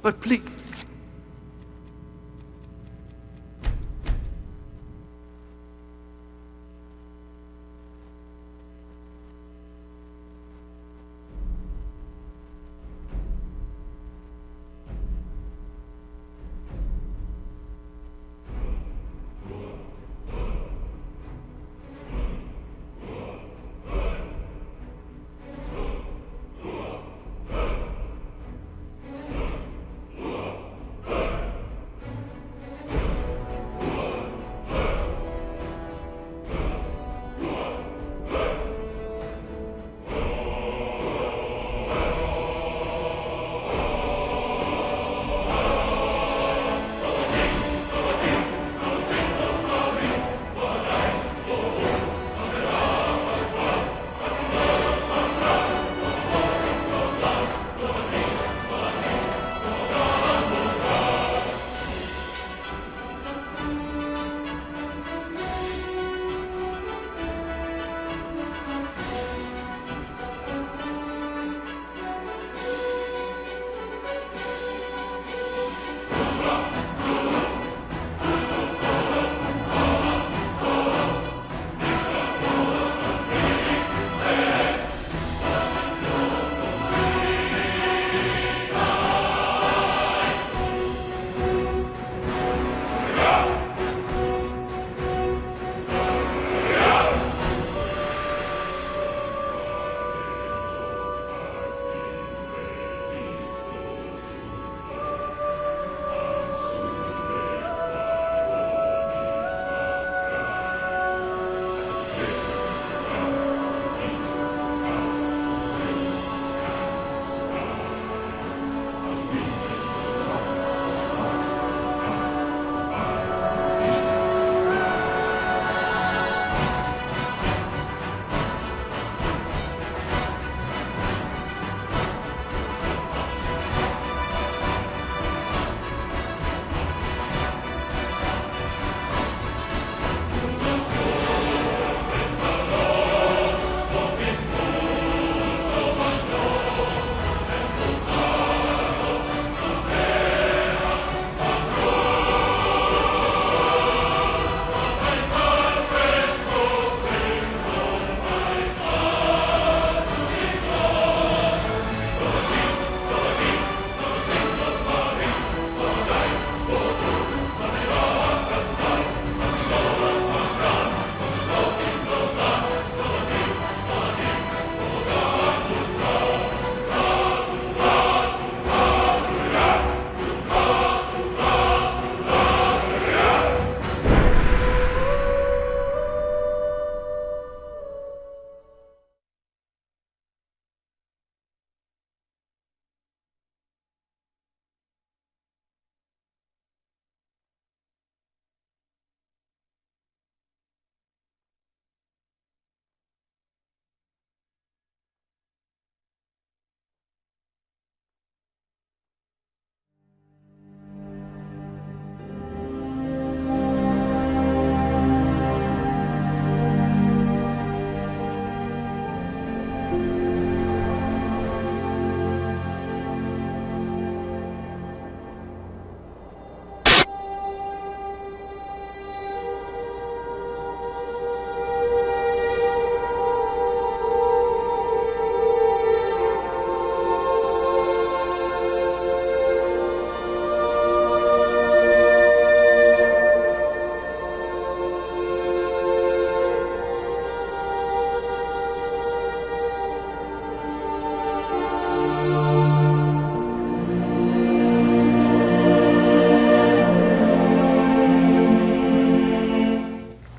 But please...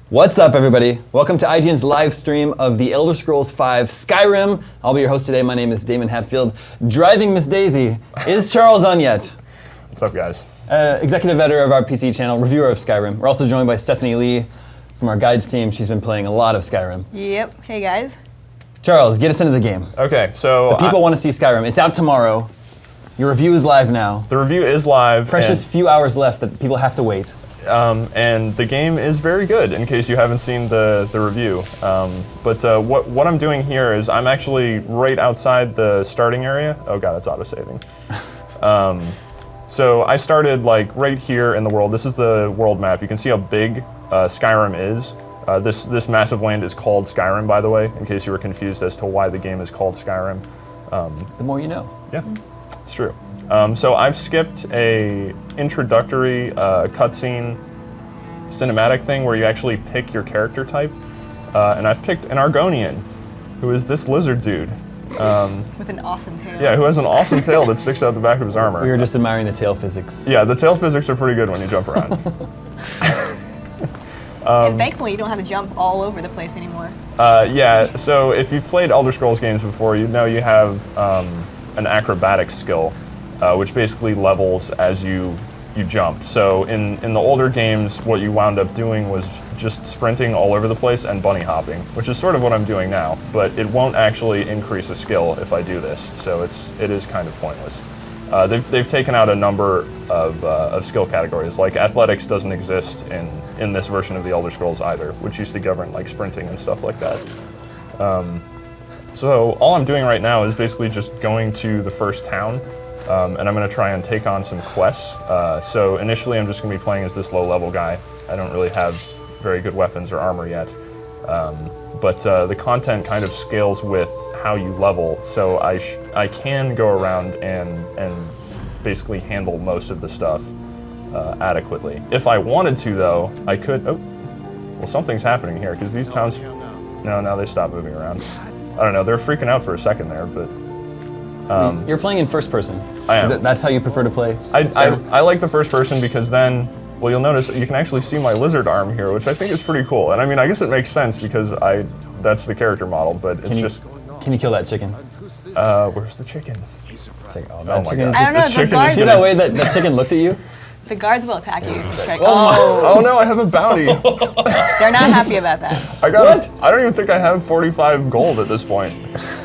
What's up, everybody? Welcome to IGN's live stream of the Elder Scrolls V Skyrim. I'll be your host today. My name is Damon Hatfield. Driving Miss Daisy is Charles on yet. What's up, guys? Executive editor of our PC channel, reviewer of Skyrim. We're also joined by Stephanie Lee from our guides team. She's been playing a lot of Skyrim. Yep. Hey, guys. Charles, get us into the game. Okay, so The people want to see Skyrim. It's out tomorrow. Your review is live now. the review is live. Precious few hours left that people have to wait. And the game is very good, in case you haven't seen the review. But what I'm doing here is I'm actually right outside the starting area. Oh god, it's auto-saving. So I started like right here in the world. This is the world map. You can see how big Skyrim is. This massive land is called Skyrim, by the way, in case you were confused as to why the game is called Skyrim. The more you know. Yeah, it's true. So I've skipped a introductory cutscene cinematic thing where you actually pick your character type, and I've picked an Argonian, who is this lizard dude. With an awesome tail. Yeah, who has an awesome tail that sticks out the back of his armor. We were just admiring the tail physics. Yeah, the tail physics are pretty good when you jump around. And thankfully, you don't have to jump all over the place anymore. Yeah, so if you've played Elder Scrolls games before, you know you have an acrobatic skill, which basically levels as you jump. So in the older games, what you wound up doing was just sprinting all over the place and bunny hopping, which is sort of what I'm doing now, but it won't actually increase a skill if I do this, so it is kind of pointless. They've taken out a number of skill categories, like athletics doesn't exist in this version of the Elder Scrolls either, which used to govern like sprinting and stuff like that. So all I'm doing right now is basically just going to the first town, and I'm going to try and take on some quests. So initially I'm just going to be playing as this low-level guy. I don't really have very good weapons or armor yet, but the content kind of scales with how you level, so I can go around and basically handle most of the stuff adequately. If I wanted to, though, I could. Oh, well, something's happening here because these towns. No, now they stop moving around. I don't know. They're freaking out for a second there, but. You're playing in first person. I am. That's how you prefer to play? I like the first person because then, well, you'll notice you can actually see my lizard arm here, which I think is pretty cool. And I mean, I guess it makes sense because that's the character model, but it's just. Can you kill that chicken? Where's the chicken? Oh my God. I don't know, This the chicken guards- is See that way that chicken looked at you? The guards will attack you. Oh no, I have a bounty. They're not happy about that. I don't even think I have 45 gold at this point.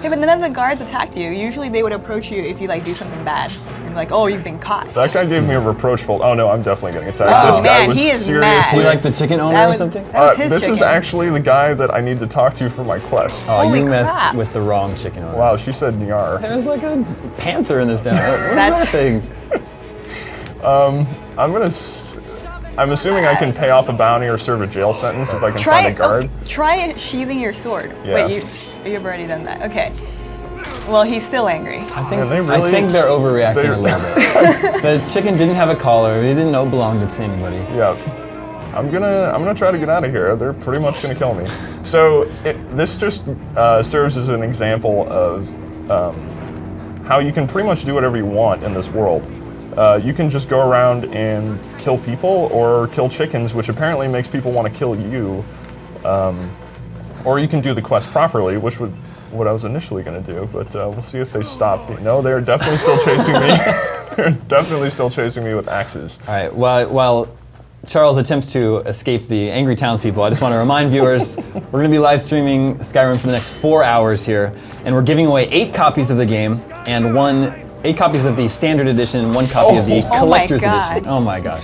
Yeah, but none of the guards attacked you. Usually they would approach you if you like do something bad. And like, oh, you've been caught. That guy gave me a reproachful. Oh no, I'm definitely getting attacked. Oh, This guy man, was he is seriously. mad. You like the chicken owner That or was- something? that was his This is chicken. actually the guy that I need to talk to for my quest. Oh, Holy you messed crap. with the wrong chicken owner. Wow, she said Nyar. There's like a panther in this town. What is That's- that thing? I'm assuming I can pay off a bounty or serve a jail sentence if I can Try find a guard. try sheathing your sword. Yeah. Wait, you've already done that. Okay. Well, he's still angry. I think they're overreacting a little bit. The chicken didn't have a collar. They didn't know it belonged to anybody. Yeah. I'm gonna try to get out of here. They're pretty much gonna kill me. So this just serves as an example of how you can pretty much do whatever you want in this world. You can just go around and kill people or kill chickens, which apparently makes people want to kill you. Or you can do the quest properly, which would what I was initially going to do, but we'll see if they stop. No, they're definitely still chasing me. They're definitely still chasing me with axes. All right, while Charles attempts to escape the angry townspeople, I just want to remind viewers, we're going to be live streaming Skyrim for the next 4 hours here, and we're giving away 8 copies of the game, and 8 copies of the standard edition, and 1 copy of the collector's edition. Oh my gosh.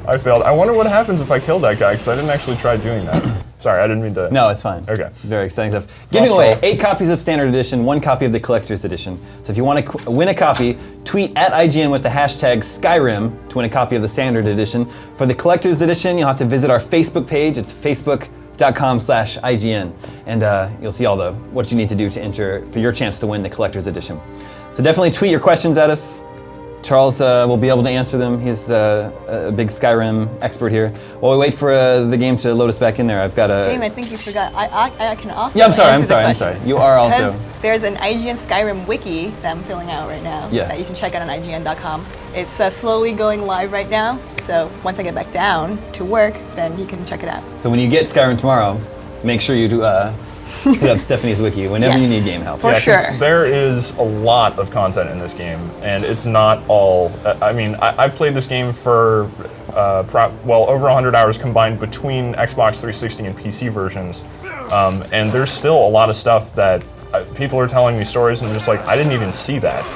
I failed. I wonder what happens if I kill that guy, because I didn't actually try doing that. Sorry, I didn't mean to. No, it's fine. Okay. Very exciting stuff. Giving away 8 copies of standard edition, 1 copy of the collector's edition. So if you want to win a copy, tweet at IGN with the hashtag Skyrim to win a copy of the standard edition. For the collector's edition, you'll have to visit our Facebook page. It's facebook.com/IGN. And you'll see all what you need to do to enter for your chance to win the collector's edition. So definitely tweet your questions at us. Charles will be able to answer them. He's a big Skyrim expert here. While we wait for the game to load us back in there, I've got a... Damn, I think you forgot. I can also Yeah, I'm sorry. answer the You are also... Because there's an IGN Skyrim wiki that I'm filling out right now. Yes. That you can check out on IGN.com. It's slowly going live right now. So once I get back down to work, then you can check it out. So when you get Skyrim tomorrow, make sure you do hit up Stephanie's wiki whenever you need game help. For 'cause sure. There is a lot of content in this game, and it's not all. I mean, I've played this game for over 100 hours combined between Xbox 360 and PC versions, and there's still a lot of stuff that people are telling me stories, and I'm just like, I didn't even see that.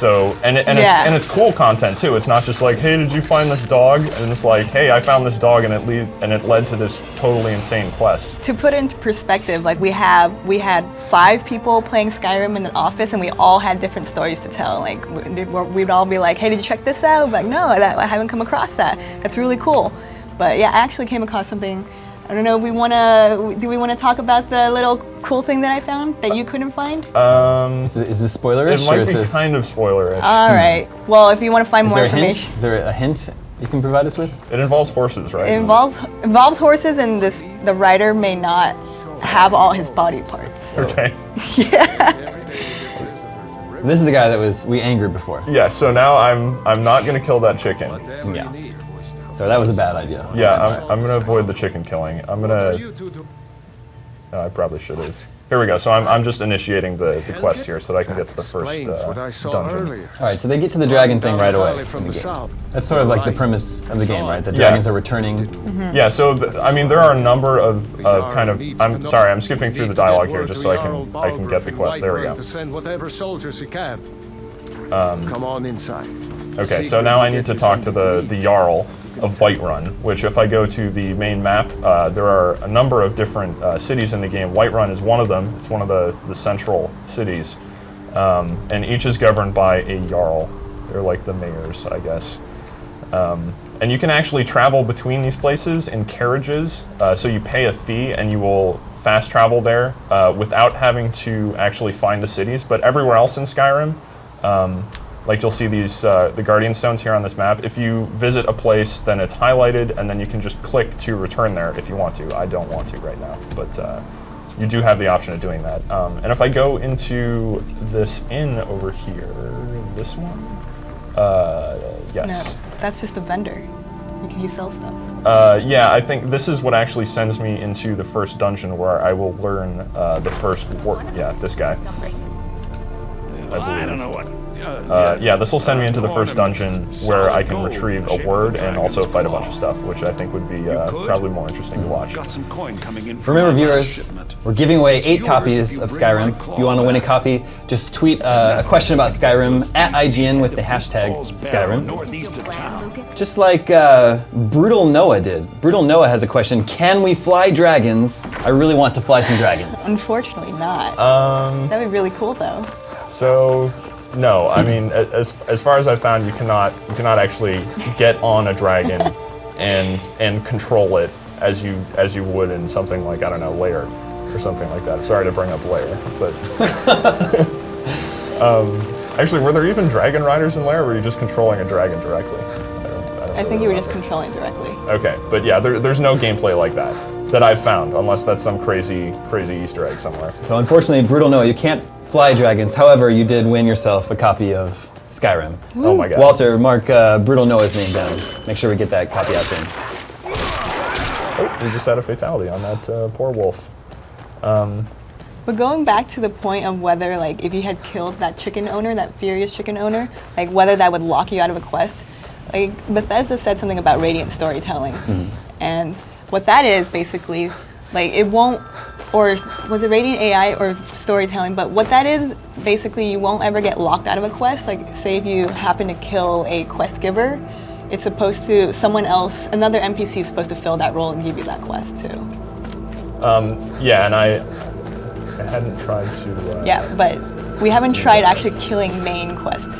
So and it's cool content too. It's not just like, hey, did you find this dog? And it's like, hey, I found this dog, and it led to this totally insane quest. To put it into perspective, like we had 5 people playing Skyrim in the office, and we all had different stories to tell. Like we'd all be like, hey, did you check this out? Like, no, I haven't come across that. That's really cool. But yeah, I actually came across something. I don't know. Do we want to talk about the little cool thing that I found that you couldn't find? Is this spoilerish? It might be kind of spoilerish. All right. Well, if you want to find more information, Is there a hint you can provide us with? It involves horses, right? it involves horses, and the writer may not have all his body parts. Okay. This is the guy that we angered before. Yeah. So now I'm not gonna kill that chicken. Yeah. So that was a bad idea. Yeah, I'm gonna avoid the chicken killing. I probably should have. Here we go. So I'm just initiating the quest here so that I can get to the first dungeon. All right, so they get to the dragon thing right away in the game. That's sort of like the premise of the game, right? The dragons are returning. Yeah. So I mean, there are a number of kind of. I'm sorry, I'm skipping through the dialogue here just so I can get the quest. There we go. Send whatever soldiers you can. Come on inside. Okay, so now I need to talk to the Jarl of Whiterun, which if I go to the main map, there are a number of different cities in the game. Whiterun is one of them. It's one of the central cities. And each is governed by a Jarl. They're like the mayors, I guess. And you can actually travel between these places in carriages. So you pay a fee and you will fast travel there without having to actually find the cities. But everywhere else in Skyrim, like you'll see these the Guardian Stones here on this map. If you visit a place, then it's highlighted, and then you can just click to return there if you want to. I don't want to right now, but you do have the option of doing that. And if I go into this inn over here, this one, yes. No, that's just a vendor. He sells stuff. Yeah, I think this is what actually sends me into the first dungeon where I will learn the first word. Yeah, this guy. I don't know what. Yeah, this will send me into the first dungeon where I can retrieve a word and also fight a bunch of stuff, which I think would be probably more interesting to watch. Remember, viewers, we're giving away 8 copies of Skyrim. If you want to win a copy, just tweet a question about Skyrim at IGN with the hashtag Skyrim. Just like Brutal Noah did. Brutal Noah has a question: can we fly dragons? I really want to fly some dragons. Unfortunately not. That'd be really cool though. So, no, I mean, as far as I've found, you cannot actually get on a dragon and control it as you would in something like, I don't know, Lair or something like that. Sorry to bring up Lair, but actually, were there even dragon riders in Lair, or were you just controlling a dragon directly? I think you were just controlling directly. Okay, but yeah, there's no gameplay like that I've found, unless that's some crazy Easter egg somewhere. So unfortunately, Brutal Noah, you can't fly dragons. However, you did win yourself a copy of Skyrim. Oh my god. Walter, mark Brutal Noah's name down. Make sure we get that copy out soon. Oh, we just had a fatality on that poor wolf. But going back to the point of whether, like, if you had killed that chicken owner, that furious chicken owner, like whether that would lock you out of a quest, like Bethesda said something about radiant storytelling. And what that is basically, like, it won't, or was it radiant AI or storytelling, but what that is, basically you won't ever get locked out of a quest. Like, say if you happen to kill a quest giver, it's supposed to, someone else, another NPC is supposed to fill that role and give you that quest too. Yeah, and I hadn't tried to... yeah, but we haven't tried actually killing main quest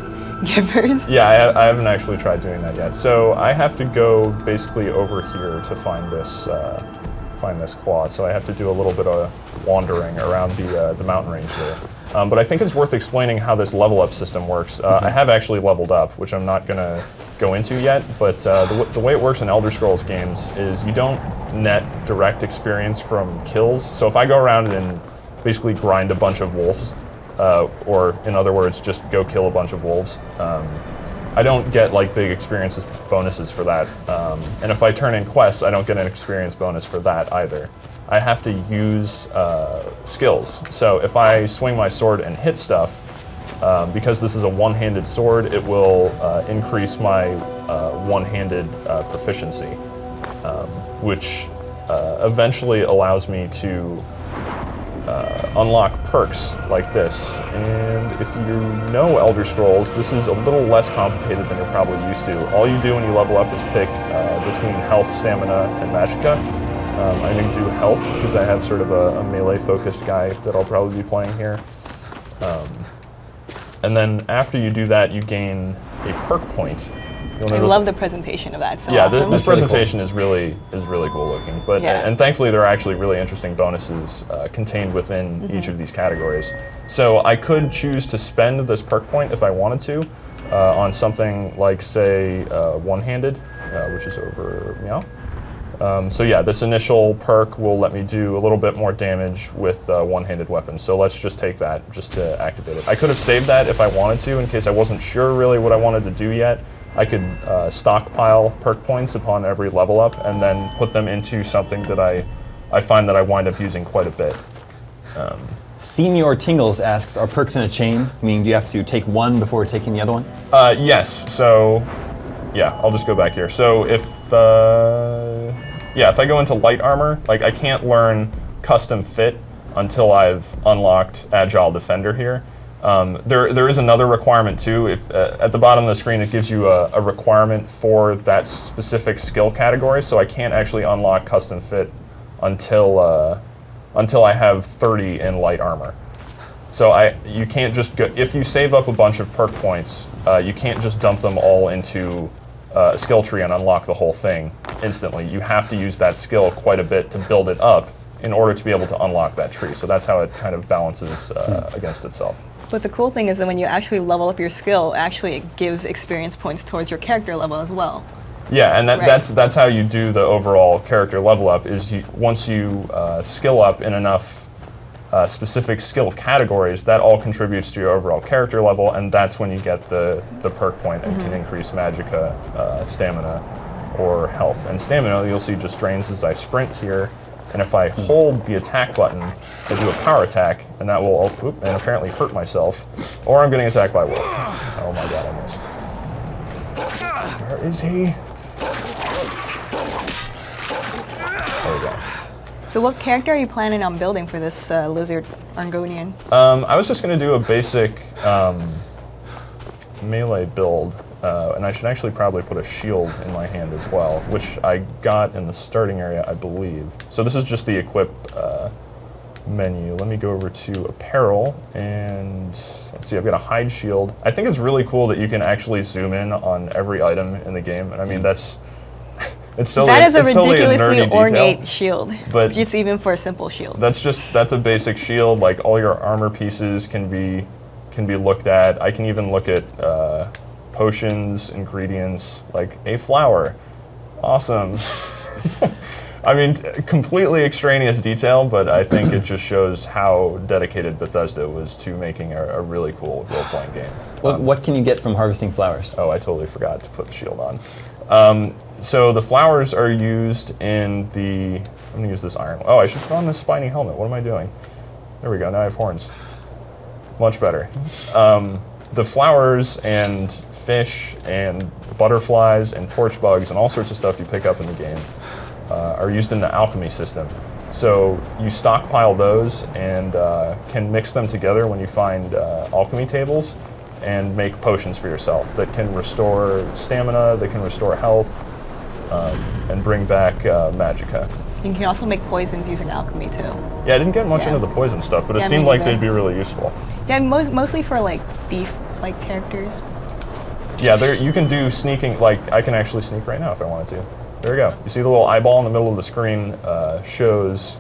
givers. Yeah, I haven't actually tried doing that yet. So I have to go basically over here to find this claw. So I have to do a little bit of wandering around the mountain range here. But I think it's worth explaining how this level up system works. I have actually leveled up, which I'm not gonna go into yet, but the way it works in Elder Scrolls games is you don't net direct experience from kills. So if I go around and basically grind a bunch of wolves, or in other words, just go kill a bunch of wolves, I don't get like big experiences bonuses for that. And if I turn in quests, I don't get an experience bonus for that either. I have to use skills. So if I swing my sword and hit stuff, because this is a one-handed sword, it will increase my one-handed proficiency, which eventually allows me to unlock perks like this. And if you know Elder Scrolls, this is a little less complicated than you're probably used to. All you do when you level up is pick between health, stamina, and magicka. I'm going to do health because I have sort of a melee-focused guy that I'll probably be playing here. And then after you do that, you gain a perk point. I love the presentation of that. So yeah, awesome. this presentation is really cool looking. But and thankfully there are actually really interesting bonuses contained within each of these categories. So I could choose to spend this perk point if I wanted to on something like, say, one-handed, which is over meow. So yeah, this initial perk will let me do a little bit more damage with one-handed weapons. So let's just take that just to activate it. I could have saved that if I wanted to in case I wasn't sure really what I wanted to do yet. I could stockpile perk points upon every level up and then put them into something that I find that I wind up using quite a bit. Senior Tingles asks, are perks in a chain? Meaning, do you have to take one before taking the other one? Yes. So, yeah, I'll just go back here. So if I go into light armor, like I can't learn custom fit until I've unlocked Agile Defender here. There is another requirement too. If at the bottom of the screen it gives you a requirement for that specific skill category, so I can't actually unlock custom fit until I have 30 in light armor. So you can't just go, if you save up a bunch of perk points, you can't just dump them all into a skill tree and unlock the whole thing instantly. You have to use that skill quite a bit to build it up in order to be able to unlock that tree. So that's how it kind of balances against itself. But the cool thing is that when you actually level up your skill, actually it gives experience points towards your character level as well. Yeah, and that's how you do the overall character level up. Is once you skill up in enough specific skill categories, that all contributes to your overall character level, and that's when you get the perk point and can increase magicka, stamina, or health. And stamina, you'll see, just drains as I sprint here. And if I hold the attack button, I do a power attack, and that will, and apparently hurt myself. Or I'm getting attacked by a wolf. Oh my god, I missed. Where is he? There we go. So what character are you planning on building for this lizard Argonian? I was just going to do a basic melee build. And I should actually probably put a shield in my hand as well, which I got in the starting area, I believe. So this is just the equip menu. Let me go over to apparel, and let's see, I've got a hide shield. I think it's really cool that you can actually zoom in on every item in the game, and I mean, it's still that is a totally ridiculously nerdy ornate detail, shield, but just even for a simple shield. That's a basic shield. Like, all your armor pieces can be looked at. I can even look at potions, ingredients, like a flower. Awesome. I mean, completely extraneous detail, but I think it just shows how dedicated Bethesda was to making a really cool role-playing game. What can you get from harvesting flowers? Oh, I totally forgot to put the shield on. So the flowers are used in the... I'm going to use this iron. Oh, I should put on this spiny helmet. What am I doing? There we go. Now I have horns. Much better. The flowers and fish and butterflies and torch bugs and all sorts of stuff you pick up in the game are used in the alchemy system. So you stockpile those and can mix them together when you find alchemy tables and make potions for yourself that can restore stamina, that can restore health, and bring back magicka. You can also make poisons using alchemy too. Yeah, I didn't get much into the poison stuff, but it seemed like they'd be really useful. Yeah, mostly for like thief-like characters. Yeah, you can do sneaking, like I can actually sneak right now if I wanted to. There we go. You see the little eyeball in the middle of the screen shows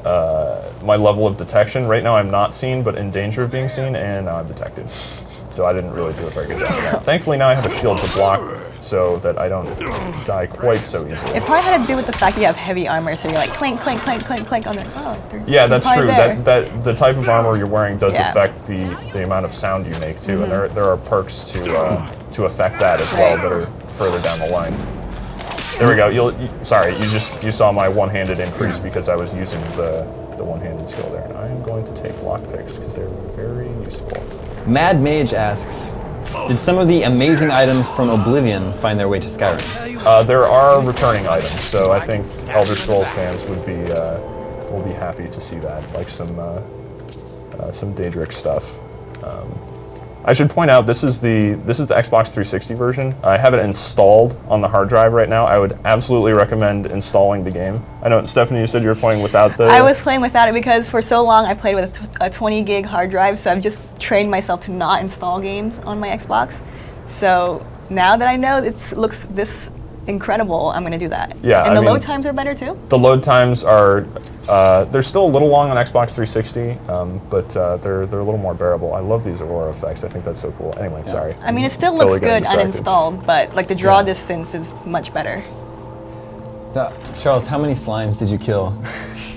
my level of detection. Right now I'm not seen, but in danger of being seen, and now I'm detected. So I didn't really do a very good job of that. Thankfully now I have a shield to block so that I don't die quite so easily. It probably had to do with the fact that you have heavy armor, so you're like clink, clink, clink, clink, clink on the, yeah, that's true. There. That the type of armor you're wearing does affect the amount of sound you make too, and there are perks to affect that as well that are further down the line. There we go. You saw my one-handed increase because I was using the one-handed skill there, and I am going to take lockpicks because they're very useful. Mad Mage asks, did some of the amazing items from Oblivion find their way to Skyrim? There are returning items, so I think Elder Scrolls fans would be will be happy to see that, like some Daedric stuff. I should point out this is the Xbox 360 version. I have it installed on the hard drive right now. I would absolutely recommend installing the game. I know, Stephanie, you said you were playing without the... I was playing without it because for so long I played with a 20 gig hard drive, so I've just trained myself to not install games on my Xbox. So now that I know it looks this incredible, I'm going to do that. Yeah, and the load times are better too? The load times are... they're still a little long on Xbox 360, but they're a little more bearable. I love these Aurora effects. I think that's so cool. Anyway, sorry. I mean, it still Totally looks getting good distracted. uninstalled, but like the draw distance is much better. So, Charles, how many slimes did you kill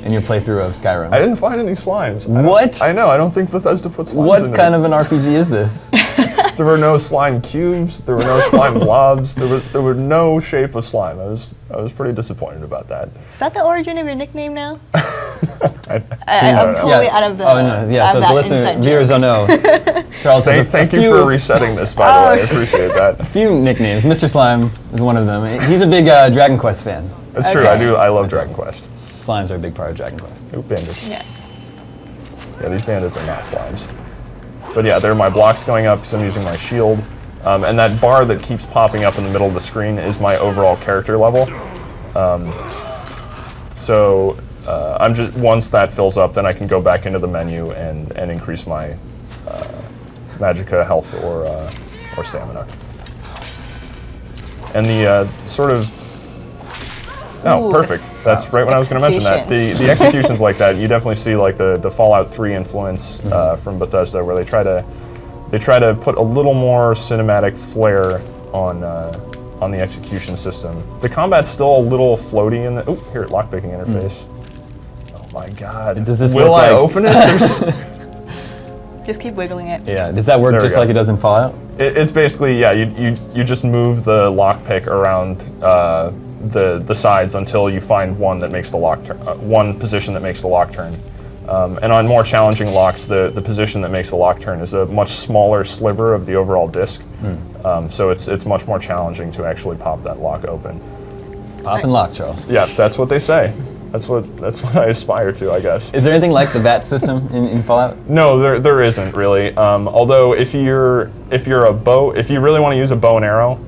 in your playthrough of Skyrim? I didn't find any slimes. What? I know. I don't think Bethesda put slimes in What it. kind of an RPG is this? There were no slime cubes. There were no slime blobs. There were no shape of slime. I was pretty disappointed about that. Is that the origin of your nickname now? I I'm totally out of the. Oh no, yeah. out So of the that listener inside viewers joke. don't know. Charles has Thank you for resetting this, by the way. I appreciate that. a few nicknames. Mr. Slime is one of them. He's a big Dragon Quest fan. That's true. I love Dragon Quest. Slimes are a big part of Dragon Quest. Ooh, bandits. Yeah. Yeah, these bandits are not slimes. But yeah, they're my blocks going up because I'm using my shield. And that bar that keeps popping up in the middle of the screen is my overall character level. So I'm just once that fills up, then I can go back into the menu and increase my magicka health or stamina. And the sort of Ooh, perfect. That's right when I was going to mention that. The executions like that, you definitely see like the Fallout 3 influence from Bethesda, where they try to put a little more cinematic flair on the execution system. The combat's still a little floaty in the here lockpicking interface. Oh my God! Does this Will work I like- open it? Just keep wiggling it. Yeah. Does that work There we just go. like it does in Fallout? It's basically you just move the lockpick around the sides until you find one that makes the lock turn, one position that makes the lock turn. And on more challenging locks, the position that makes the lock turn is a much smaller sliver of the overall disc. So it's much more challenging to actually pop that lock open. Pop and lock, Charles. Yeah, that's what they say. That's what I aspire to, I guess. Is there anything like the VAT system in Fallout? No, there isn't really. Although if you really want to use a bow and arrow,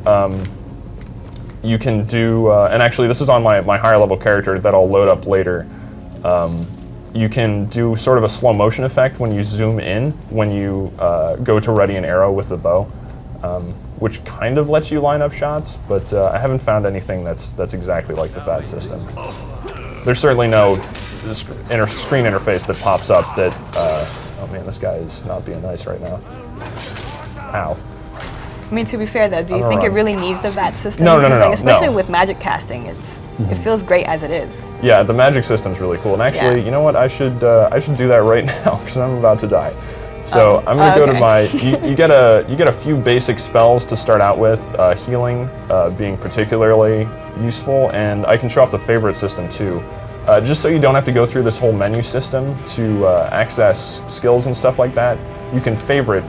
you can do. And actually, this is on my higher level character that I'll load up later. You can do sort of a slow motion effect when you zoom in when you go to ready an arrow with the bow, which kind of lets you line up shots. But I haven't found anything that's exactly like the VAT system. There's certainly no screen interface that pops up that, oh man, this guy is not being nice right now. Ow. I mean, to be fair though, do you I'm think it around. really needs the VAT system? No, Because, like, especially no. with magic casting, it feels great as it is. Yeah, the magic system's really cool. And actually, Yeah. you know what? I should do that right now because I'm about to die. So I'm gonna go to okay. my. You get a few basic spells to start out with. Healing being particularly useful, and I can show off the favorite system too. Just so you don't have to go through this whole menu system to access skills and stuff like that. You can favorite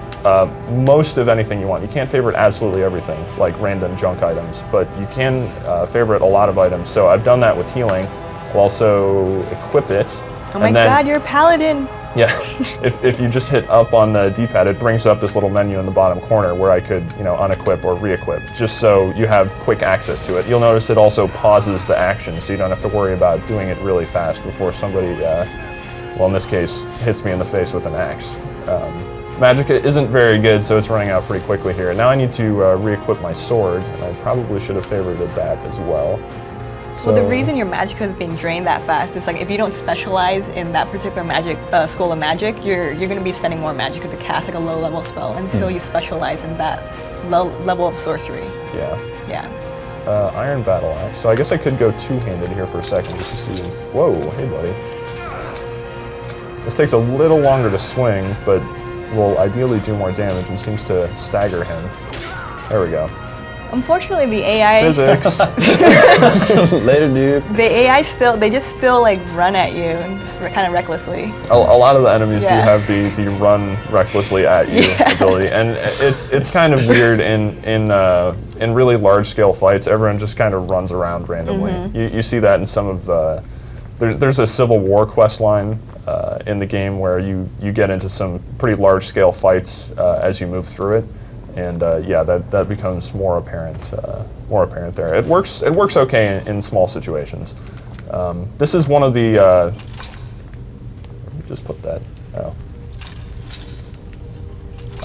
most of anything you want. You can't favorite absolutely everything, like random junk items, but you can favorite a lot of items. So I've done that with healing. I'll also equip it. Oh my and then, God, you're a paladin. Yeah, if you just hit up on the D-pad, it brings up this little menu in the bottom corner where I could, unequip or re-equip, just so you have quick access to it. You'll notice it also pauses the action, so you don't have to worry about doing it really fast before somebody, well in this case, hits me in the face with an axe. Magicka isn't very good, so it's running out pretty quickly here. Now I need to re-equip my sword, and I probably should have favorited that as well. Well, the reason your magicka is being drained that fast is like if you don't specialize in that particular magic school of magic, you're going to be spending more magicka to cast like a low level spell until you specialize in that low level of sorcery. Yeah. Yeah. Iron Battle Axe. So I guess I could go two-handed here for a second just to see. Whoa, hey buddy. This takes a little longer to swing, but will ideally do more damage and seems to stagger him. There we go. Unfortunately, the AI, Physics. Later, dude. the AI they just still like run at you and just kind of recklessly. A lot of the enemies do Yeah. have the run recklessly at you ability, and it's kind of weird in really large scale fights. Everyone just kind of runs around randomly. You see that in some of there's a Civil War quest line in the game where you get into some pretty large-scale fights as you move through it, and yeah, that becomes more apparent there. It works okay in small situations. This is one of the. Let me just put that. Oh.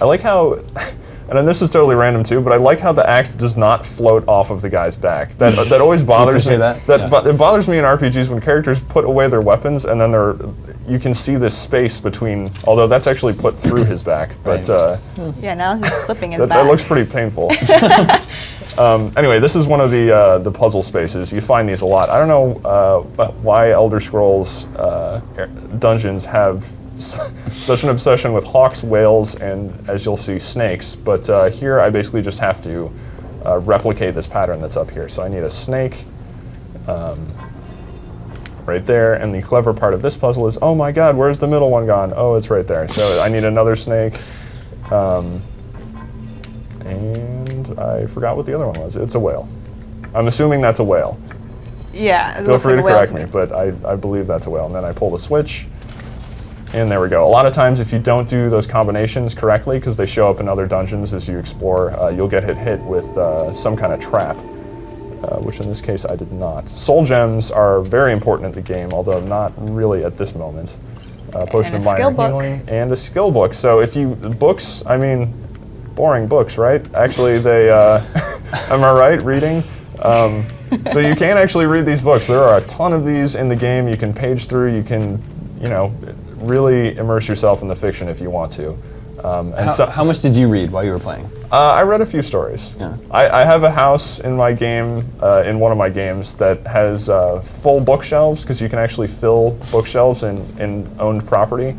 I like how, and then this is totally random too, but I like how the axe does not float off of the guy's back. That always bothers me. It bothers me in RPGs when characters put away their weapons and then you can see this space between. Although that's actually put through his back, but yeah, now it's just clipping his back. That looks pretty painful. Anyway, this is one of the puzzle spaces. You find these a lot. I don't know why Elder Scrolls dungeons have such an obsession with hawks, whales, and, as you'll see, snakes. But here I basically just have to replicate this pattern that's up here. So I need a snake right there. And the clever part of this puzzle is, oh my god, where's the middle one gone? Oh, it's right there. So I need another snake. And I forgot what the other one was. It's a whale. I'm assuming that's a whale. Yeah, it Feel looks free like to a correct whale me, but I believe that's a whale. And then I pull the switch. And there we go. A lot of times if you don't do those combinations correctly, because they show up in other dungeons as you explore, you'll get hit with some kind of trap, which in this case I did not. Soul gems are very important in the game, although not really at this moment. Potion of minor healing and a skill book. So if you, books, I mean, boring books, right? Actually they, am I right, reading? So you can actually read these books. There are a ton of these in the game. You can page through, you can, really immerse yourself in the fiction if you want to. How much did you read while you were playing? I read a few stories. Yeah. I have a house in my game, in one of my games, that has full bookshelves, because you can actually fill bookshelves in owned property.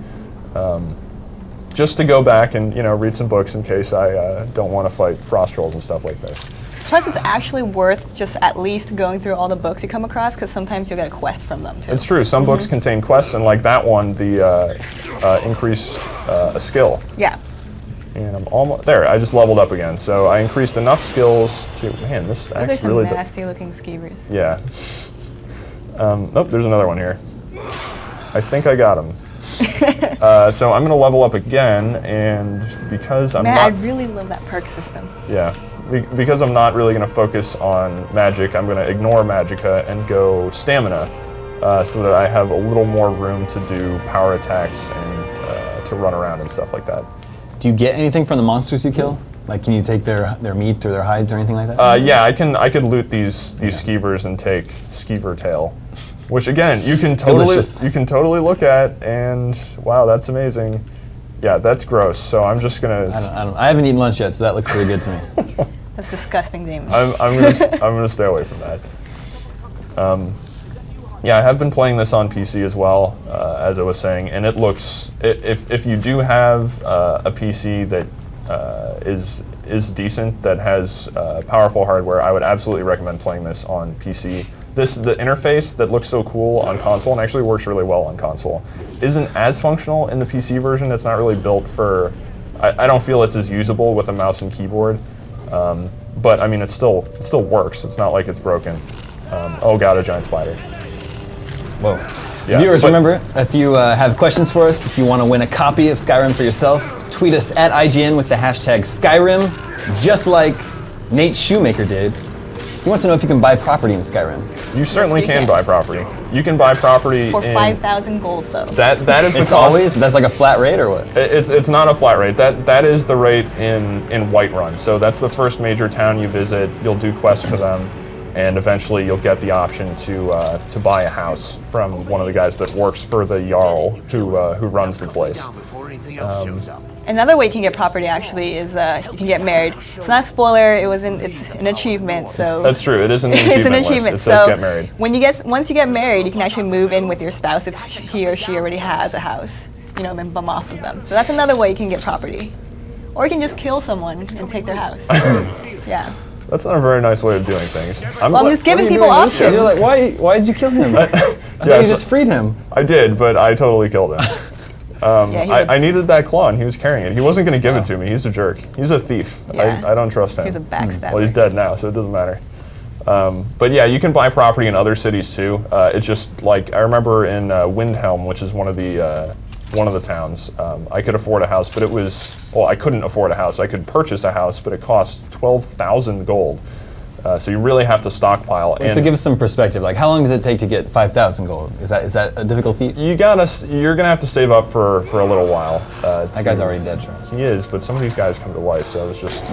Just to go back and read some books in case I don't want to fight frost trolls and stuff like this. Plus, it's actually worth just at least going through all the books you come across, because sometimes you'll get a quest from them, too. It's true. Some books contain quests, and like that one, the increase a skill. Yeah. And I'm almost there. I just leveled up again, so I increased enough skills to. Man, this Those are axe some really. nasty-looking skeevers. Yeah. Nope. There's another one here. I think I got him. So I'm gonna level up again, and because I'm Man, not. I really love that perk system. Yeah. Because I'm not really going to focus on magic, I'm going to ignore magicka and go stamina, so that I have a little more room to do power attacks and to run around and stuff like that. Do you get anything from the monsters you kill? Like, can you take their meat or their hides or anything like that? Yeah, I could loot these skeevers and take skeever tail, which again you can totally look at, and wow, that's amazing. Yeah, that's gross. So I'm just gonna. I haven't eaten lunch yet, so that looks pretty good to me. That's disgusting, Damon. I'm gonna stay away from that. Yeah, I have been playing this on PC as well, as I was saying, and it looks. If you do have a PC that is decent, that has powerful hardware, I would absolutely recommend playing this on PC. The interface that looks so cool on console and actually works really well on console isn't as functional in the PC version. It's not really built for. I don't feel it's as usable with a mouse and keyboard, but I mean it still works. It's not like it's broken. Oh god, a giant spider. Whoa. Yeah, Viewers, remember, if you have questions for us, if you want to win a copy of Skyrim for yourself, tweet us at IGN with the hashtag Skyrim, just like Nate Shoemaker did. He wants to know if you can buy property in Skyrim. You certainly you can can. buy property. You can buy property For in 5,000 gold, though. that is the It's cost. always, that's like a flat rate or what? It's not a flat rate. That is the rate in Whiterun. So that's the first major town you visit. You'll do quests for them, and eventually you'll get the option to buy a house from one of the guys that works for the Jarl who runs the place. Another way you can get property actually is you can get married. It's not a spoiler. It's an achievement. So That's true. It is an achievement. it's an achievement. List. It says So get married. once you get married, you can actually move in with your spouse if he or she already has a house. And bum off of them. So that's another way you can get property. Or you can just kill someone and take their house. Yeah. That's not a very nice way of doing things. I'm just giving people You're options. like, why did you kill him? I thought you just freed him. I did, but I totally killed him. I needed that claw, and he was carrying it. He wasn't going to give it to me. He's a jerk. He's a thief. Yeah. I don't trust him. He's a backstabber. Well, he's dead now, so it doesn't matter. But yeah, you can buy property in other cities too. It's just like I remember in Windhelm, which is one of the towns. I could afford a house, but I couldn't afford a house. I could purchase a house, but it cost 12,000 gold. So you really have to stockpile. So give us some perspective. Like, how long does it take to get 5,000 gold? Is that a difficult feat? You're gonna have to save up for a little while. That guy's already dead, Charles. He is, but some of these guys come to life, so it's just.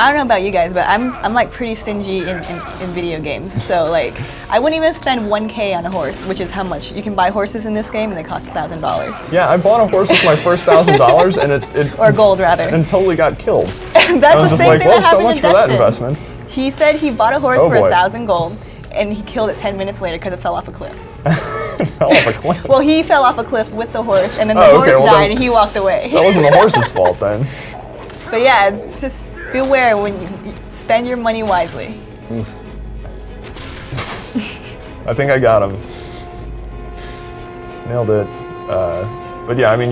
I don't know about you guys, but I'm like pretty stingy in video games. So like, I wouldn't even spend 1K on a horse, which is how much you can buy horses in this game, and they cost $1,000. Yeah, I bought a horse with my first $1,000, and it or gold rather, and totally got killed. That's I was the just same like, thing well, that so happened much in for that Destin. investment. He said he bought a horse Oh, for boy. 1,000 gold, and he killed it 10 minutes later because it fell off a cliff. It fell off a cliff. Well, he fell off a cliff with the horse, and then the Oh, horse okay, well, died, then- and he walked away. That wasn't the horse's fault then. But yeah, it's just beware when you spend your money wisely. I think I got him. Nailed it. But yeah, I mean,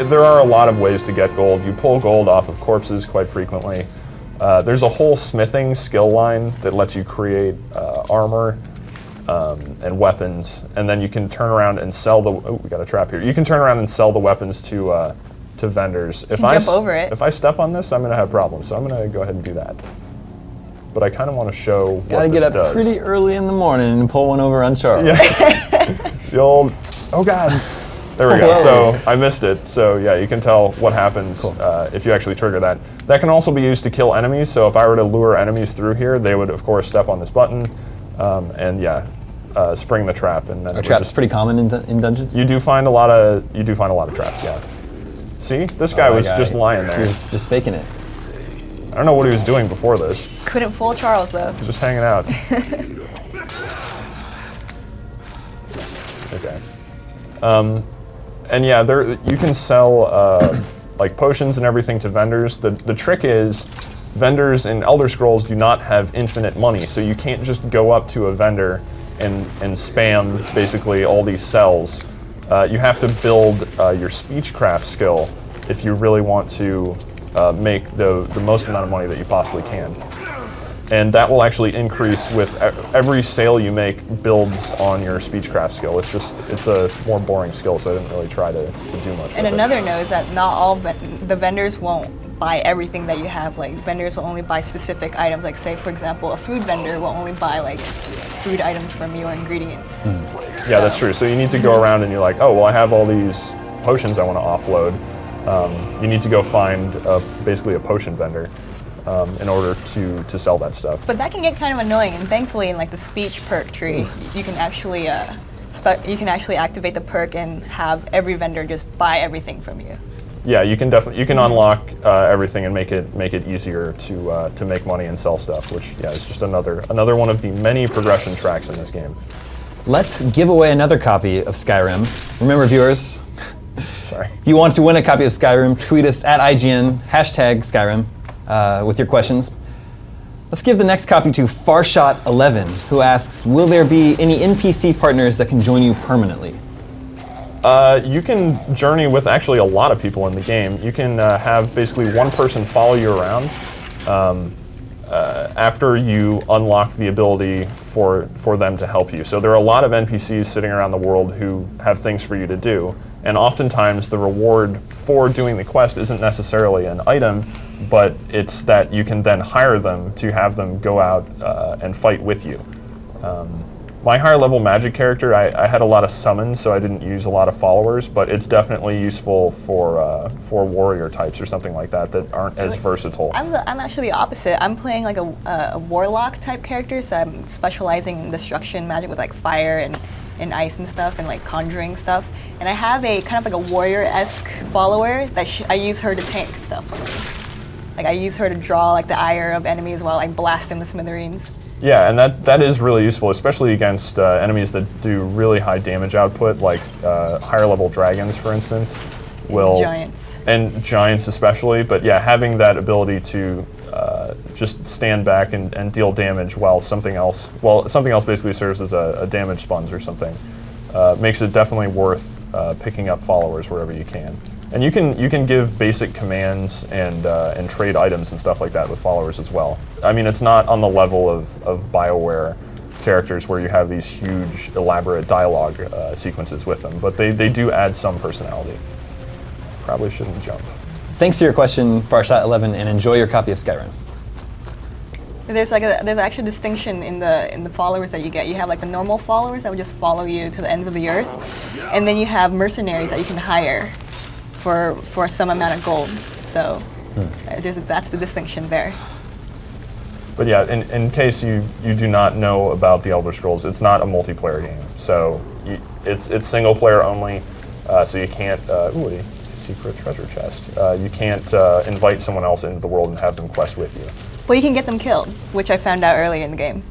there are a lot of ways to get gold. You pull gold off of corpses quite frequently. There's a whole smithing skill line that lets you create armor and weapons, and then you can turn around and sell we got a trap here. You can turn around and sell the weapons to vendors. If Jump over it. If I step on this, I'm going to have problems, so I'm going to go ahead and do that. But I kind of want to show Gotta what get this up does. pretty early in the morning and pull one over on Charles. Yeah. The old, oh God. There we go. So I missed it. So yeah, you can tell what happens if you actually trigger that. That can also be used to kill enemies. So if I were to lure enemies through here, they would of course step on this button, and yeah, spring the trap. And then Are traps pretty common in dungeons? You do find a lot of traps. Yeah. See, this guy was just lying He there. was just faking it. I don't know what he was doing before this. Couldn't fool Charles though. Just hanging out. Okay. And yeah, you can sell like potions and everything to vendors. The trick is, vendors in Elder Scrolls do not have infinite money, so you can't just go up to a vendor and spam basically all these cells. You have to build your speechcraft skill if you really want to make the most amount of money that you possibly can. And that will actually increase with every sale you make builds on your speechcraft skill. It's a more boring skill, so I didn't really try to do much. And with another it. note is that not all the vendors won't buy everything that you have. Like vendors will only buy specific items. Like say for example, a food vendor will only buy like food items from you or ingredients. Yeah, that's true. So you need to go around and you're like, oh well, I have all these potions I want to offload. You need to go find basically a potion vendor in order to sell that stuff. But that can get kind of annoying, and thankfully in like the speech perk tree, you can actually activate the perk and have every vendor just buy everything from you. Yeah, you can unlock everything and make it easier to make money and sell stuff, which yeah is just another one of the many progression tracks in this game. Let's give away another copy of Skyrim. Remember, viewers, Sorry. if you want to win a copy of Skyrim, tweet us at IGN, #Skyrim, with your questions. Let's give the next copy to Farshot11, who asks, will there be any NPC partners that can join you permanently? You can journey with actually a lot of people in the game. You can have basically one person follow you around after you unlock the ability for them to help you. So there are a lot of NPCs sitting around the world who have things for you to do, and oftentimes the reward for doing the quest isn't necessarily an item, but it's that you can then hire them to have them go out and fight with you. My higher level magic character, I had a lot of summons, so I didn't use a lot of followers, but it's definitely useful for warrior types or something like that aren't as versatile. I'm actually the opposite. I'm playing like a warlock type character, so I'm specializing in destruction magic with like fire and ice and stuff and like conjuring stuff. And I have a kind of like a warrior-esque follower that I use her to tank stuff for me. Like I use her to draw like the ire of enemies while I blast them to smithereens. Yeah, and that is really useful, especially against enemies that do really high damage output, like higher level dragons, for instance. And giants especially, but yeah, having that ability to just stand back and deal damage while something else basically serves as a damage sponge or something, makes it definitely worth picking up followers wherever you can. And you can give basic commands and trade items and stuff like that with followers as well. I mean, it's not on the level of BioWare characters where you have these huge, elaborate dialogue sequences with them, but they do add some personality. Probably shouldn't jump. Thanks for your question, Farshot11, and enjoy your copy of Skyrim. There's actually a distinction in the followers that you get. You have like the normal followers that would just follow you to the ends of the earth, and then you have mercenaries that you can hire for some amount of gold. So that's the distinction there. But yeah, in case you do not know about the Elder Scrolls, it's not a multiplayer game. So it's single player only. So you can't. Ooh, a secret treasure chest. You can't invite someone else into the world and have them quest with you. Well, you can get them killed, which I found out earlier in the game.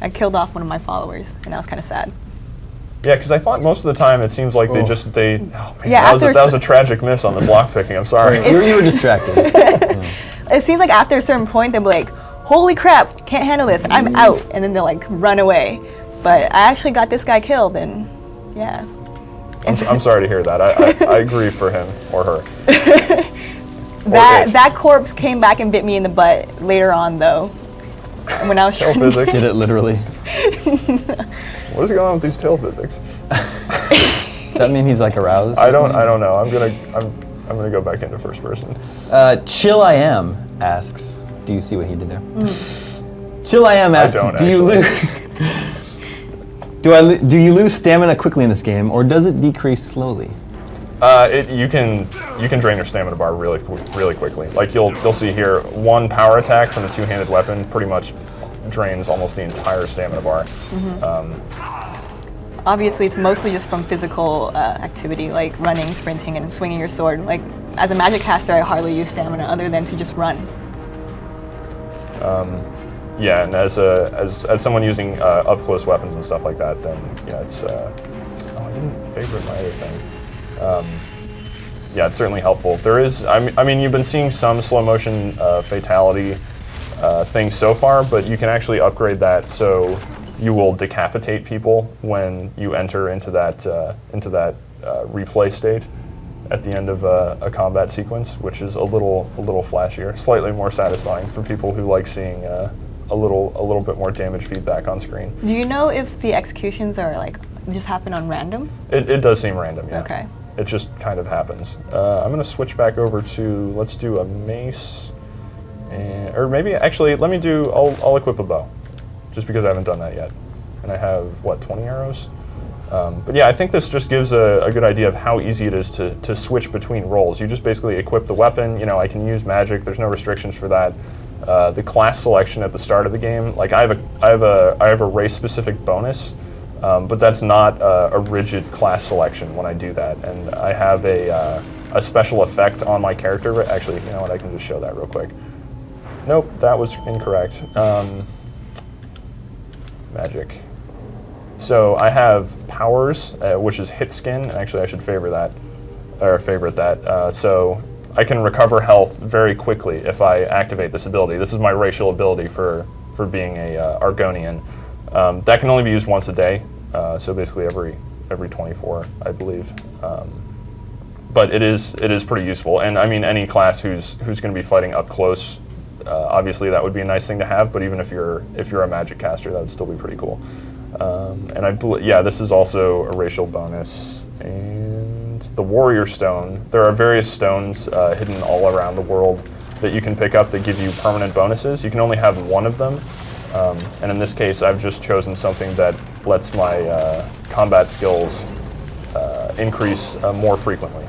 I killed off one of my followers, and I was kind of sad. Yeah, because I thought most of the time it seems like they. Oh man, yeah, that was a tragic miss on this lockpicking. I'm sorry. You were distracted. It seems like after a certain point, they'll be like, holy crap, can't handle this, I'm out. And then they'll like run away. But I actually got this guy killed, and yeah. I'm sorry to hear that. I agree for him or her. That corpse came back and bit me in the butt later on, though. When I was Tail physics. Did it literally? What is going on with these tail physics? Does that mean he's like aroused? I don't know. I'm gonna go back into first person. Chill I Am asks, do you see what he did there? Chill I Am asks, do you lose stamina quickly in this game, or does it decrease slowly? You can drain your stamina bar really quickly. Like you'll see here, one power attack from the two-handed weapon pretty much drains almost the entire stamina bar. Obviously, it's mostly just from physical activity, like running, sprinting, and swinging your sword. Like as a magic caster, I hardly use stamina other than to just run. Yeah, and as someone using up close weapons and stuff like that, then yeah, it's. Oh, I didn't favorite my other thing. Yeah, it's certainly helpful. There is, I mean, you've been seeing some slow motion fatality things so far, but you can actually upgrade that so you will decapitate people when you enter into that replay state at the end of a combat sequence, which is a little flashier, slightly more satisfying for people who like seeing a little bit more damage feedback on screen. Do you know if the executions are like just happen on random? It does seem random, yeah. Okay. It just kind of happens. I'm going to switch back over to, let's do a mace, or maybe actually I'll equip a bow, just because I haven't done that yet. And I have, what, 20 arrows? But yeah, I think this just gives a good idea of how easy it is to switch between roles. You just basically equip the weapon. You know, I can use magic. There's no restrictions for that. The class selection at the start of the game, like I have a race-specific bonus, but that's not a rigid class selection when I do that. And I have a special effect on my character. Actually, you know what? I can just show that real quick. Nope, that was incorrect. Magic. So I have powers, which is hit skin. And actually, I should favorite that. So I can recover health very quickly if I activate this ability. This is my racial ability for being a Argonian. That can only be used once a day, so basically every 24, I believe. But it is pretty useful, and I mean any class who's going to be fighting up close, obviously that would be a nice thing to have. But even if you're a magic caster, that would still be pretty cool. And this is also a racial bonus. And the Warrior Stone. There are various stones hidden all around the world that you can pick up that give you permanent bonuses. You can only have one of them. And in this case, I've just chosen something that lets my combat skills increase more frequently.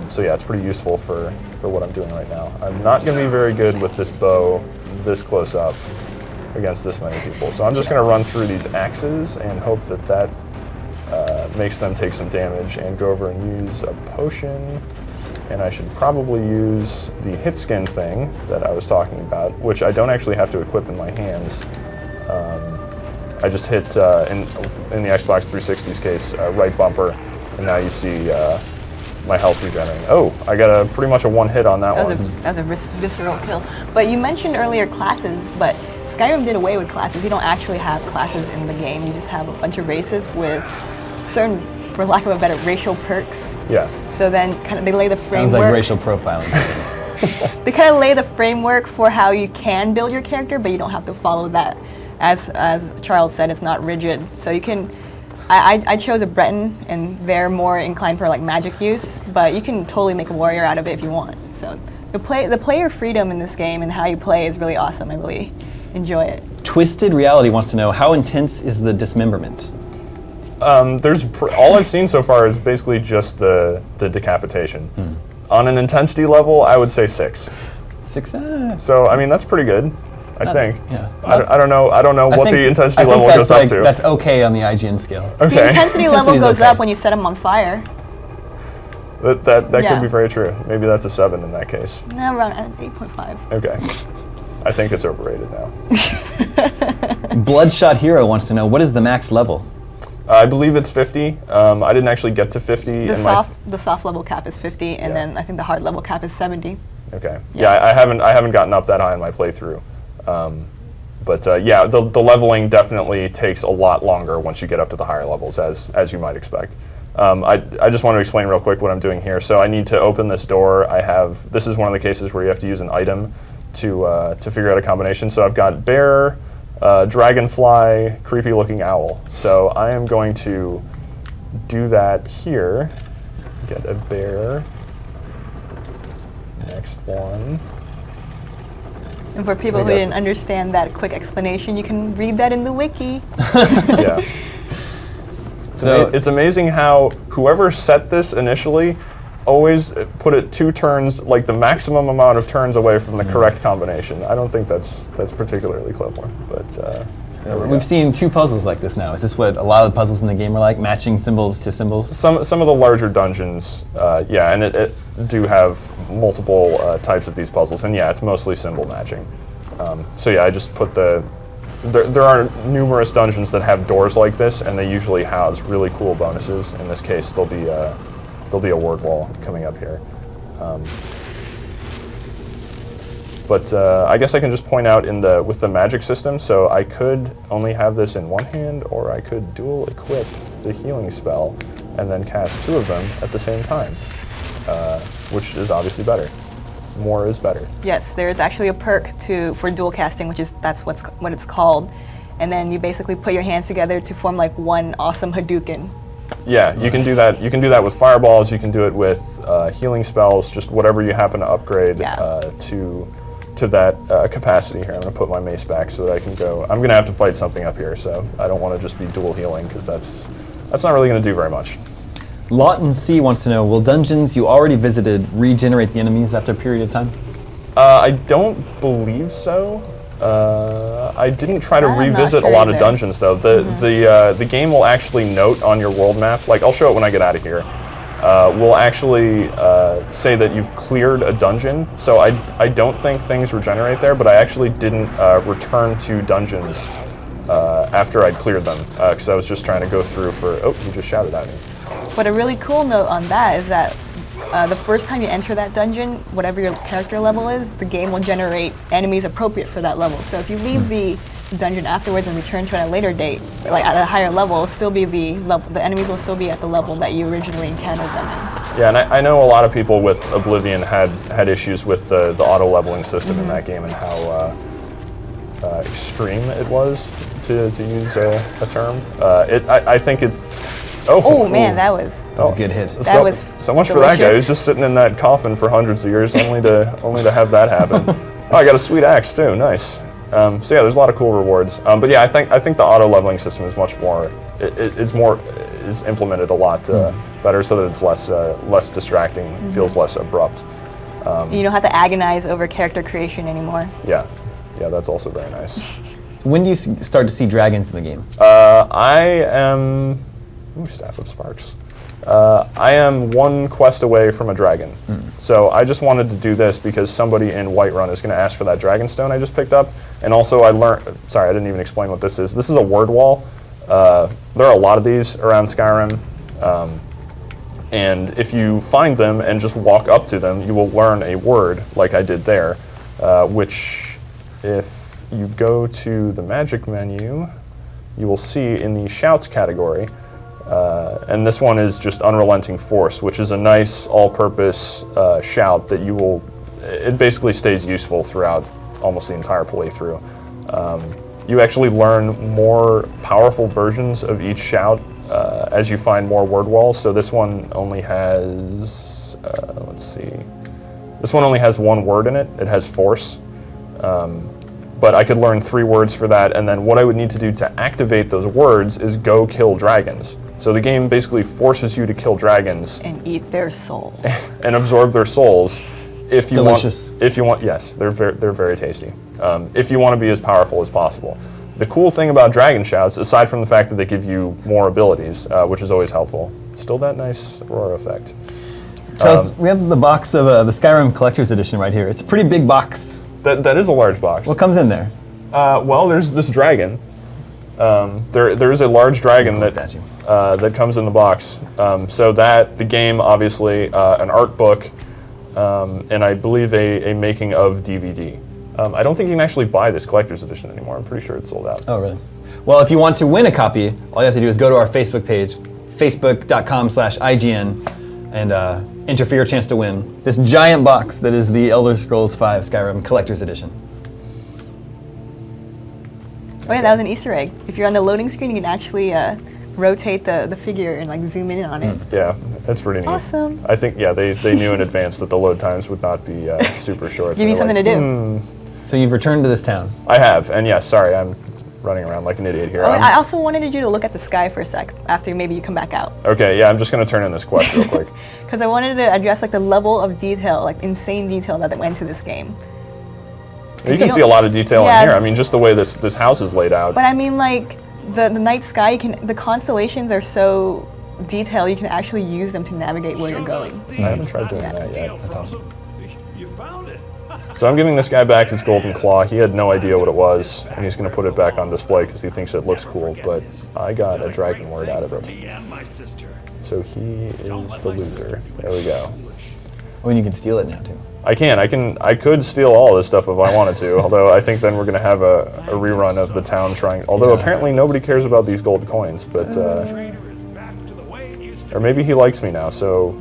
So yeah, it's pretty useful for what I'm doing right now. I'm not going to be very good with this bow this close up against this many people. So I'm just going to run through these axes and hope that makes them take some damage, and go over and use a potion. And I should probably use the hit skin thing that I was talking about, which I don't actually have to equip in my hands. I just hit, in the Xbox 360's case, right bumper, and now you see my health regenerating. Oh, I got pretty much a one hit on that one. That was a visceral kill. But you mentioned earlier classes, but Skyrim did away with classes. You don't actually have classes in the game. You just have a bunch of races with certain for lack of a better, racial perks. Yeah. So then kind of they lay the Sounds framework. like racial profiling. They kind of lay the framework for how you can build your character, but you don't have to follow that. As Charles said, it's not rigid. So you can. I chose a Breton, and they're more inclined for like magic use, but you can totally make a warrior out of it if you want. So the player freedom in this game and how you play is really awesome. I really enjoy it. Twisted Reality wants to know, how intense is the dismemberment? All I've seen so far is basically just the decapitation. On an intensity level, I would say 6. 6. So I mean that's pretty good, I think. Yeah. I don't know what the intensity level that's goes up to. That's okay on the IGN scale. Okay. The intensity level Intensity's goes okay. up when you set them on fire. That Yeah. could be very true. Maybe that's a 7 in that case. No, around 8.5. Okay. I think it's overrated now. Bloodshot Hero wants to know, what is the max level? I believe it's 50. I didn't actually get to 50. The soft level cap is 50, and then I think the hard level cap is 70. Okay. Yeah, I haven't gotten up that high in my playthrough. Yeah, the leveling definitely takes a lot longer once you get up to the higher levels, as you might expect. I just want to explain real quick what I'm doing here. So I need to open this door. This is one of the cases where you have to use an item to figure out a combination. So I've got bear, dragonfly, creepy looking owl. So I am going to do that here. Get a bear. Next one. And for people I who guess- didn't understand that quick explanation, you can read that in the wiki. Yeah. So- It's amazing how whoever set this initially always put it 2 turns, like the maximum amount of turns away from the correct combination. I don't think that's particularly clever, but there we go. We've seen 2 puzzles like this now. Is this what a lot of the puzzles in the game are like, matching symbols to symbols? Some of the larger dungeons, yeah, and it do have multiple types of these puzzles, and yeah, it's mostly symbol matching. So yeah, I just put there are numerous dungeons that have doors like this, and they usually house really cool bonuses. In this case, there'll be a word wall coming up here. But I guess I can just point out with the magic system, so I could only have this in one hand, or I could dual equip the healing spell and then cast 2 of them at the same time, which is obviously better. More is better. Yes, there is actually a perk for dual casting, that's what it's called. And then you basically put your hands together to form like one awesome Hadouken. Yeah, you can do that. You can do that with fireballs. You can do it with healing spells. Just whatever you happen to upgrade to that capacity here. I'm going to put my mace back so that I can go. I'm going to have to fight something up here, so I don't want to just be dual healing because that's not really going to do very much. Lawton C wants to know, will dungeons you already visited regenerate the enemies after a period of time? I don't believe so. I didn't try to I'm not revisit sure a lot either. of dungeons though. The game will actually note on your world map, like I'll show it when I get out of here. Will actually say that you've cleared a dungeon. So I don't think things regenerate there, but I actually didn't return to dungeons after I'd cleared them because I was just trying to go through for. Oh, he just shouted at me. But a really cool note on that is that the first time you enter that dungeon, whatever your character level is, the game will generate enemies appropriate for that level. So if you leave the dungeon afterwards and return to it at a later date, like at a higher level, it'll still be the enemies will still be at the level that you originally encountered them in. Yeah, and I know a lot of people with Oblivion had issues with the auto leveling system in that game and how extreme it was, to use a term. I think it. Oh man, that was That's a good hit. That was so much for that guy. delicious. He's just sitting in that coffin for hundreds of years, only to have that happen. Oh, I got a sweet axe too. Nice. So yeah, there's a lot of cool rewards. But yeah, I think the auto leveling system is much more. Is implemented a lot better, so that it's less distracting, feels less abrupt. you don't have to agonize over character creation anymore. Yeah, that's also very nice. So when do you start to see dragons in the game? I am. Ooh, Staff of Sparks. I am 1 quest away from a dragon. So I just wanted to do this because somebody in Whiterun is going to ask for that dragon stone I just picked up. And also I learned, sorry, I didn't even explain what this is. This is a word wall. There are a lot of these around Skyrim. And if you find them and just walk up to them, you will learn a word like I did there, which if you go to the magic menu, you will see in the shouts category. And this one is just Unrelenting Force, which is a nice all-purpose shout that it basically stays useful throughout almost the entire playthrough. You actually learn more powerful versions of each shout as you find more word walls. So this one only has, let's see, this one only has one word in it. It has force. But I could learn 3 words for that, and then what I would need to do to activate those words is go kill dragons. So the game basically forces you to kill dragons And eat their soul. and absorb their souls. If you Delicious. want, yes, they're very tasty. If you want to be as powerful as possible. The cool thing about dragon shouts, aside from the fact that they give you more abilities, which is always helpful, still that nice aurora effect. Charles, we have the box of the Skyrim Collector's Edition right here. It's a pretty big box. That is a large box. What comes in there? Well, there's this dragon. There is a large dragon Cool that statue. that comes in the box. So that the game, obviously, an art book, and I believe a making of DVD. I don't think you can actually buy this collector's edition anymore. I'm pretty sure it's sold out. Oh, really? Well, if you want to win a copy, all you have to do is go to our Facebook page, facebook.com/IGN, and enter for your chance to win this giant box that is the Elder Scrolls V Skyrim Collector's Edition. Oh yeah, that was an Easter egg. If you're on the loading screen, you can actually rotate the figure and like zoom in on it. Yeah, that's pretty neat. Awesome. I think, yeah, they knew in advance that the load times would not be super short. Give you something to do. So you've returned to this town. I have, and yes, sorry, I'm running around like an idiot here. Oh, I also wanted you to look at the sky for a sec after maybe you come back out. Okay, yeah, I'm just going to turn in this quest real quick. Because I wanted to address like the level of detail, like insane detail that went into this game. You can see a lot of detail Yeah. in here. I mean, just the way this house is laid out. But I mean, like the night sky, the constellations are so detailed. You can actually use them to navigate where you're going. I haven't tried doing that yet. That's awesome. You found it. So I'm giving this guy back his golden claw. He had no idea what it was, and he's going to put it back on display because he thinks it looks cool, but I got a dragon word out of it. And my sister. So he is the loser. There we go. Oh, and you can steal it now too. I could steal all this stuff if I wanted to, although I think then we're going to have a rerun of the town trying, although apparently nobody cares about these gold coins, but, or maybe he likes me now, so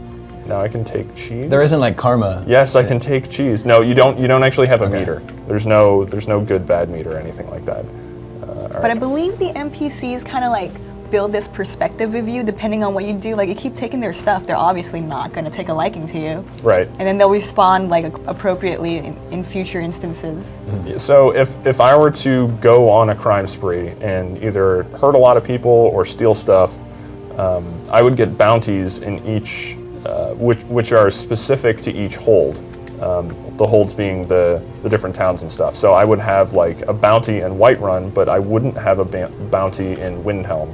now I can take cheese. There isn't like karma. Yes, I can take cheese. No, you don't actually have a Okay. meter. There's no good bad meter or anything like that. But I believe the NPCs kind of like build this perspective of you depending on what you do. Like you keep taking their stuff, they're obviously not going to take a liking to you. Right. And then they'll respond like appropriately in future instances. So if I were to go on a crime spree and either hurt a lot of people or steal stuff, I would get bounties in each, which are specific to each hold. The holds being the different towns and stuff. So I would have like a bounty in Whiterun, but I wouldn't have a bounty in Windhelm.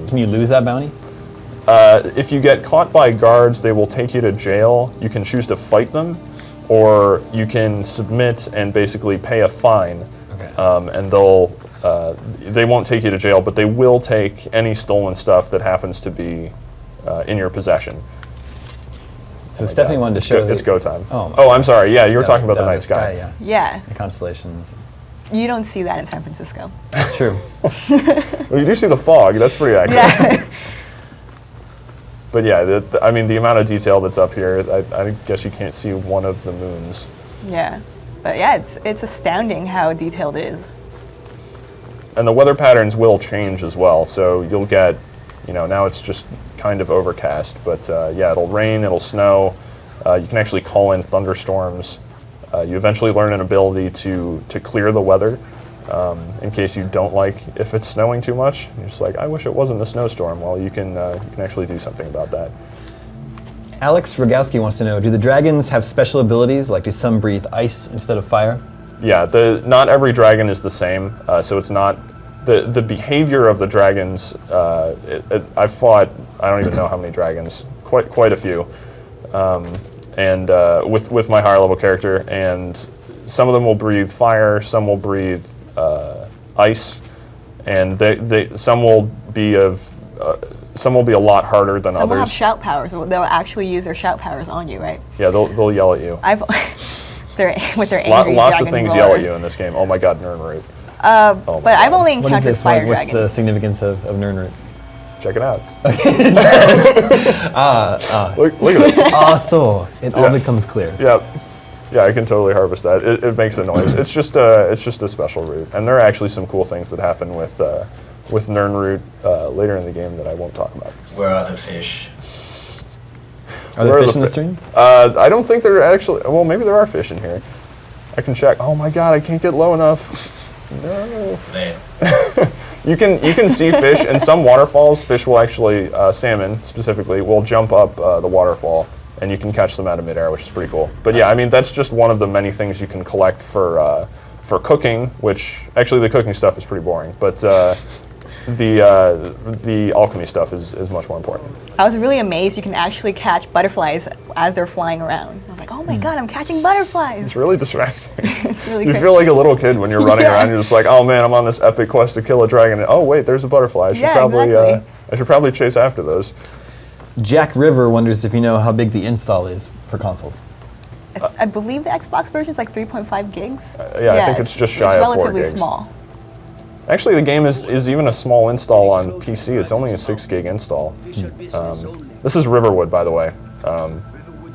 Can you lose that bounty? If you get caught by guards, they will take you to jail. You can choose to fight them, or you can submit and basically pay a fine. Okay. And they won't take you to jail, but they will take any stolen stuff that happens to be in your possession. So Stephanie wanted to show It's go time. Oh, I'm sorry. Yeah, you were talking about the night sky. Yeah. Yes. The constellations. You don't see that in San Francisco. That's true. Well, you do see the fog. That's pretty accurate. Yeah. But yeah, I mean, the amount of detail that's up here, I guess you can't see one of the moons. Yeah. But yeah, it's astounding how detailed it is. And the weather patterns will change as well. So you'll get, now it's just kind of overcast. But yeah, it'll rain, it'll snow. You can actually call in thunderstorms. You eventually learn an ability to clear the weather in case you don't like if it's snowing too much. You're just like, I wish it wasn't a snowstorm. Well, you can actually do something about that. Alex Rogowski wants to know, do the dragons have special abilities? Like do some breathe ice instead of fire? Yeah, not every dragon is the same. So it's not the behavior of the dragons. I've fought, I don't even know how many dragons, quite a few. And with my higher level character, and some of them will breathe fire, some will breathe ice, and some will be a lot harder than Some will have others. shout powers. They'll actually use their shout powers on you, right? Yeah, they'll yell at you. They're with their angry Lots dragon of things roar. yell at you in this game. Oh my God, Nernroot. But I've only What is encountered this? fire What's the dragons. significance of Nernroot? check it out. Look at it. So it all becomes clear. Yeah, I can totally harvest that. It makes a noise. It's just a special root, and there are actually some cool things that happen with Nirnroot later in the game that I won't talk about. Where are the fish? Are there fish in the stream? I don't think there are actually. Well, maybe there are fish in here. I can check. Oh my god, I can't get low enough. No. Man. You can see fish in some waterfalls. Fish will actually, salmon specifically, will jump up the waterfall, and you can catch them out of midair, which is pretty cool. But yeah, I mean that's just one of the many things you can collect for cooking. Which actually the cooking stuff is pretty boring, but the alchemy stuff is much more important. I was really amazed you can actually catch butterflies as they're flying around. I was like, oh my god, I'm catching butterflies. It's really distracting. It's really You great. feel like a little kid when you're running around. You're just like, oh man, I'm on this epic quest to kill a dragon. And, oh wait, there's a butterfly. Exactly. I should probably chase after those. Jack River wonders if you know how big the install is for consoles. I believe the Xbox version is like 3.5 gigs. Yeah, I think it's just shy of 4 relatively gigs. small. Actually, the game is even a small install on PC. It's only a 6 gig install. This is Riverwood, by the way.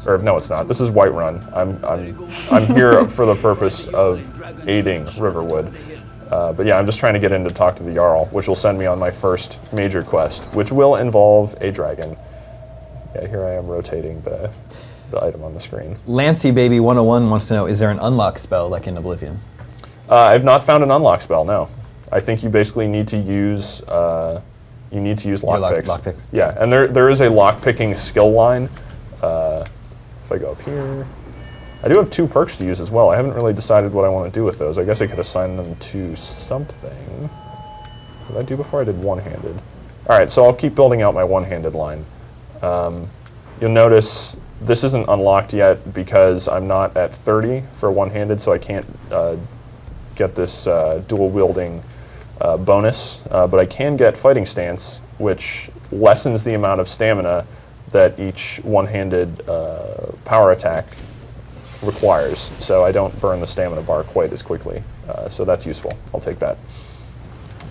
Or no, it's not. This is Whiterun. I'm here for the purpose of aiding Riverwood. But yeah, I'm just trying to get in to talk to the Jarl, which will send me on my first major quest, which will involve a dragon. Yeah, here I am rotating the item on the screen. Lancy Baby 101 wants to know, is there an unlock spell like in Oblivion? I've not found an unlock spell, no. I think you basically need to use lockpicks. Lockpicks. Yeah, and there is a lockpicking skill line. If I go up here, I do have 2 perks to use as well. I haven't really decided what I want to do with those. I guess I could assign them to something. What did I do before? I did one-handed. All right, so I'll keep building out my one-handed line. You'll notice this isn't unlocked yet because I'm not at 30 for one-handed, so I can't get this dual-wielding bonus, but I can get fighting stance, which lessens the amount of stamina that each one-handed power attack requires, so I don't burn the stamina bar quite as quickly. So that's useful. I'll take that.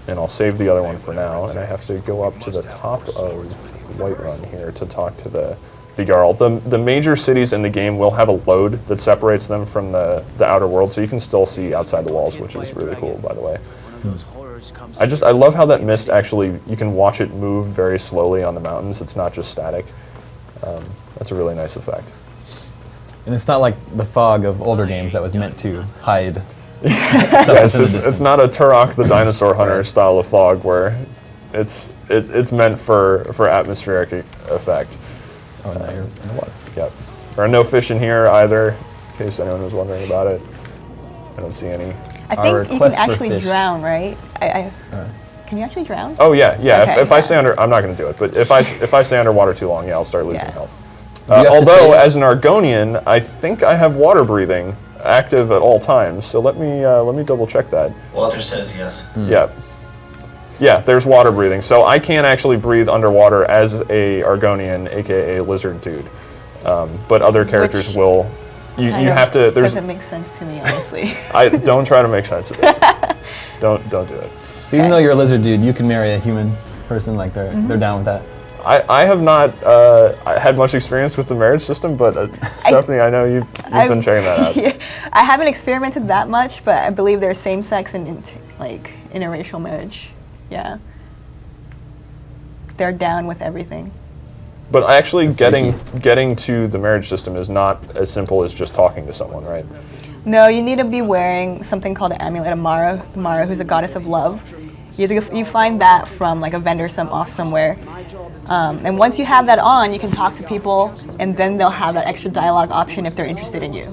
And I'll save the other one for now, and I have to go up to the top of Whiterun here to talk to the Jarl. The major cities in the game will have a load that separates them from the outer world, so you can still see outside the walls, which is really cool, by the way. I love how that mist actually, you can watch it move very slowly on the mountains. It's not just static. That's a really nice effect. And it's not like the fog of older games that was meant to hide. Yes, it's not a Turok the Dinosaur Hunter style of fog where it's meant for atmospheric effect. Oh, now you're in the water. Yep. There are no fish in here either, in case anyone was wondering about it. I don't see any. I think you can actually drown, right? Can you actually drown? Oh yeah. Okay, if I stay under, I'm not going to do it. But if I stay underwater too long, yeah, I'll start losing health. have to Although, say- as an Argonian, I think I have water breathing active at all times. So let me double check that. Walter says yes. Yeah, there's water breathing. So I can actually breathe underwater as a Argonian, aka lizard dude. But other characters Which will. You have to. There's. Doesn't make sense to me, honestly. I don't try to make sense of it. Don't do it. So even though you're a lizard dude, you can marry a human person, like they're down with that. I have not had much experience with the marriage system, but Stephanie, I know you've been checking that out. Yeah, I haven't experimented that much, but I believe there's same-sex and interracial marriage. Yeah, they're down with everything. But actually getting to the marriage system is not as simple as just talking to someone, right? No, you need to be wearing something called the amulet of Mara. Mara, who's a goddess of love. You find that from like a vendor off somewhere. And once you have that on, you can talk to people, and then they'll have that extra dialogue option if they're interested in you.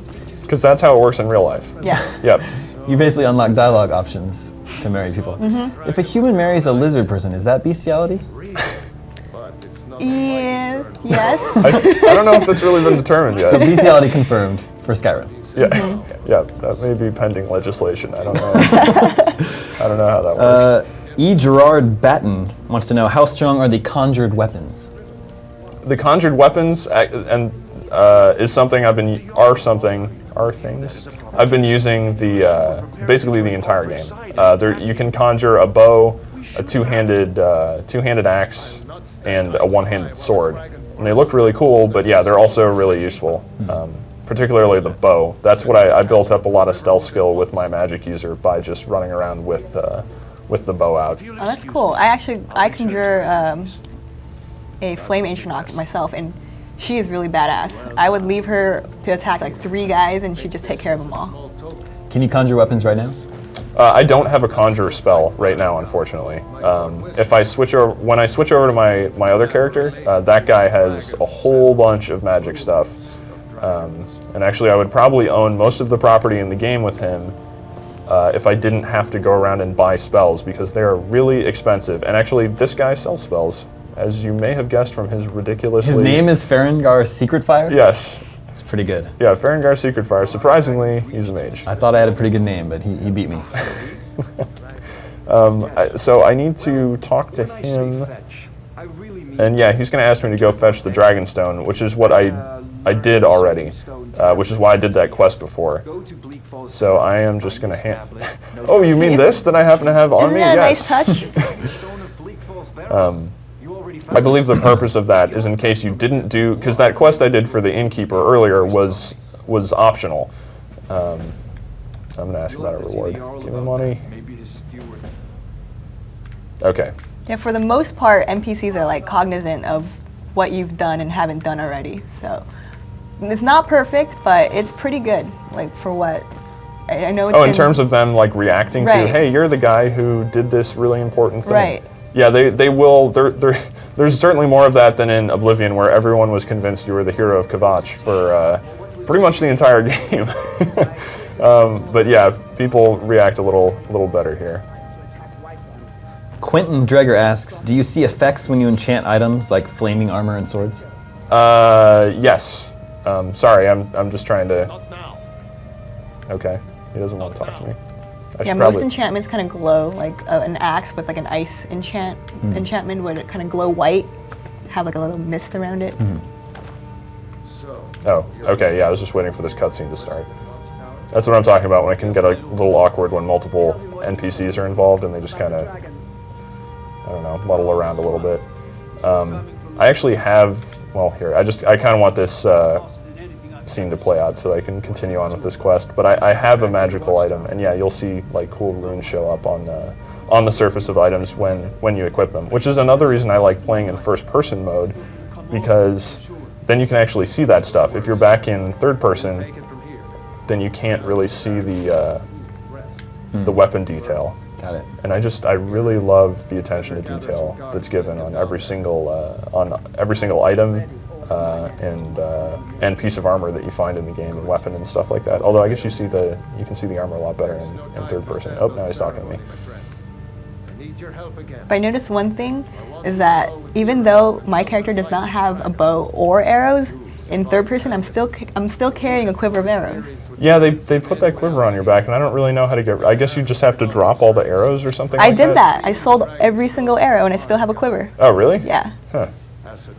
Because that's how it works in real life. Yes. Yep. You basically unlock dialogue options to marry people. If a human marries a lizard person, is that bestiality? Yeah, yes. I don't know if that's really been determined yet. Bestiality confirmed for Skyrim. Yeah, that may be pending legislation. I don't know. I don't know how that works. E. Gerard Batten wants to know, how strong are the conjured weapons? The conjured weapons is something are things I've been using basically the entire game. You can conjure a bow, a two-handed axe, and a one-handed sword. And they look really cool, but yeah, they're also really useful. Particularly the bow. That's what I built up a lot of stealth skill with my magic user by just running around with the bow out. Oh, that's cool. I conjure a flame ancient myself, and she is really badass. I would leave her to attack like 3 guys, and she'd just take care of them all. Can you conjure weapons right now? I don't have a conjure spell right now, unfortunately. If I switch over, when I switch over to my other character, that guy has a whole bunch of magic stuff. And actually, I would probably own most of the property in the game with him if I didn't have to go around and buy spells, because they are really expensive. And actually, this guy sells spells, as you may have guessed from his ridiculously... His name is Farengar Secret Fire? Yes. It's pretty good. Yeah, Farengar Secret Fire. Surprisingly, he's a mage. I thought I had a pretty good name, but he beat me. So I need to talk to him. And yeah, he's going to ask me to go fetch the Dragonstone, which is what I did already, which is why I did that quest before. So I am just going to Oh, you mean this that I happen to have on me? Isn't that a Yes. nice touch? I believe the purpose of that is in case you didn't do, because that quest I did for the innkeeper earlier was optional. I'm going to ask about a reward. Give me money. Okay. Yeah, for the most part, NPCs are like cognizant of what you've done and haven't done already. So it's not perfect, but it's pretty good. Like for what I know. It's in terms of them like reacting to, hey, you're the guy who did this really important thing. Right. Yeah, they will. There's certainly more of that than in Oblivion, where everyone was convinced you were the hero of Kvatch for pretty much the entire game. But yeah, people react a little better here. Quentin Dreger asks, do you see effects when you enchant items like flaming armor and swords? Yes. Sorry, I'm just trying to... Okay, he doesn't want to talk to me. Yeah, most enchantments kind of glow, like an axe with like an ice enchantment would kind of glow white, have like a little mist around it. Oh, okay, yeah, I was just waiting for this cutscene to start. That's what I'm talking about, when it can get a little awkward when multiple NPCs are involved and they just kind of, I don't know, muddle around a little bit. I actually have, well, here, I kind of want this scene to play out so I can continue on with this quest, but I have a magical item, and yeah, you'll see like cool runes show up on the surface of items when you equip them, which is another reason I like playing in first-person mode, because then you can actually see that stuff. If you're back in third person, then you can't really see the weapon detail. Got it. And I really love the attention to detail that's given on every single item and piece of armor that you find in the game, and weapon and stuff like that. Although I guess you can see the armor a lot better in third person. Oh, now he's talking to me. But I noticed one thing is that even though my character does not have a bow or arrows, in third person I'm still carrying a quiver of arrows. Yeah, they put that quiver on your back, and I don't really know how to get. I guess you just have to drop all the arrows or something. I did that. I sold every single arrow, and I still have a quiver. Oh, really? Yeah. Huh.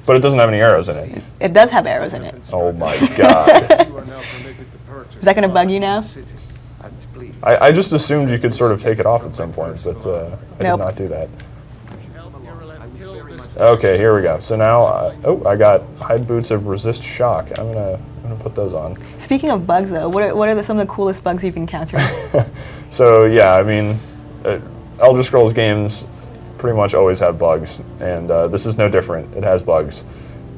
But it doesn't have any arrows in it. It does have arrows in it. Oh my god. Is that going to bug you now? I just assumed you could sort of take it off at some point, but I did not do that. Okay, here we go. So now, I got hide boots of resist shock. I'm gonna put those on. Speaking of bugs, though, what are some of the coolest bugs you've encountered? So yeah, I mean, Elder Scrolls games pretty much always have bugs, and this is no different. It has bugs.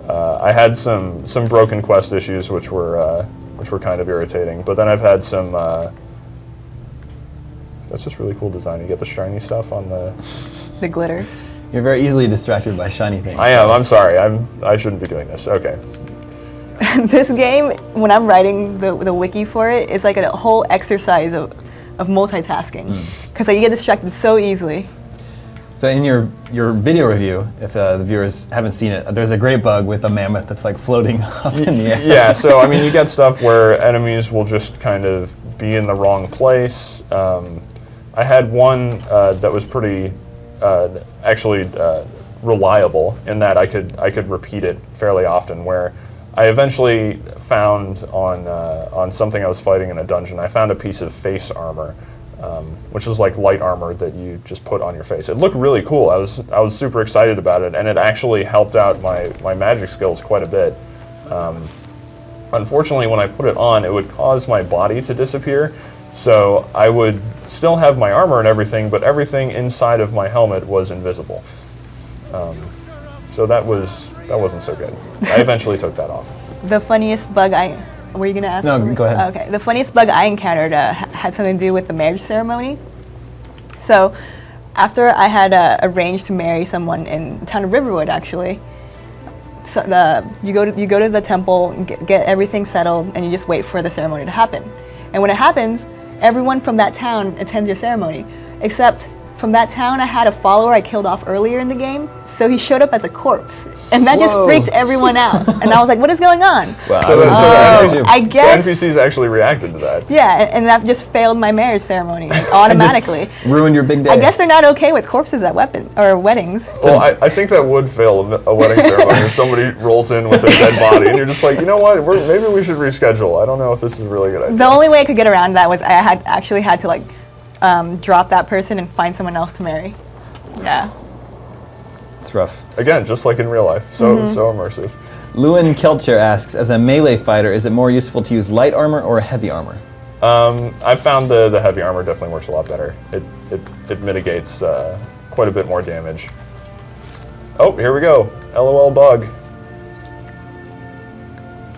I had some broken quest issues, which were kind of irritating. But then I've had some. That's just really cool design. You get the shiny stuff on the glitter. You're very easily distracted by shiny things. I am. I'm sorry. I shouldn't be doing this. Okay. This game, when I'm writing the wiki for it, it's like a whole exercise of multitasking, because you get distracted so easily. So in your video review, if the viewers haven't seen it, there's a great bug with a mammoth that's like floating up in the air. Yeah, so I mean, you get stuff where enemies will just kind of be in the wrong place. I had one that was pretty actually reliable in that I could repeat it fairly often, where I eventually found on something I was fighting in a dungeon, I found a piece of face armor which was like light armor that you just put on your face. It looked really cool. I was super excited about it, and it actually helped out my magic skills quite a bit. Unfortunately, when I put it on, it would cause my body to disappear. So I would still have my armor and everything, but everything inside of my helmet was invisible. So that wasn't so good. I eventually took that off. The funniest bug were you gonna ask? No, something? go ahead. Okay. The funniest bug I encountered had something to do with the marriage ceremony. So, after I had arranged to marry someone in the town of Riverwood, actually, so you go to the temple, get everything settled, and you just wait for the ceremony to happen. And when it happens, everyone from that town attends your ceremony, except from that town, I had a follower I killed off earlier in the game, so he showed up as a corpse, and that just freaked everyone out. And I was like, "What is going on?" Wow. So I the guess NPCs actually reacted to that. yeah, and that just failed my marriage ceremony automatically. Ruined your big day. I guess they're not okay with corpses at weddings. Well, I think that would fail a wedding ceremony if somebody rolls in with a dead body, and you're just like, you know what? Maybe we should reschedule. I don't know if this is a really good idea. The only way I could get around that was I had to like drop that person and find someone else to marry. Yeah. It's rough. Again, just like in real life, so immersive. Lewin Kelcher asks, as a melee fighter, is it more useful to use light armor or heavy armor? I found the heavy armor definitely works a lot better. It mitigates quite a bit more damage. Oh, here we go. LOL bug.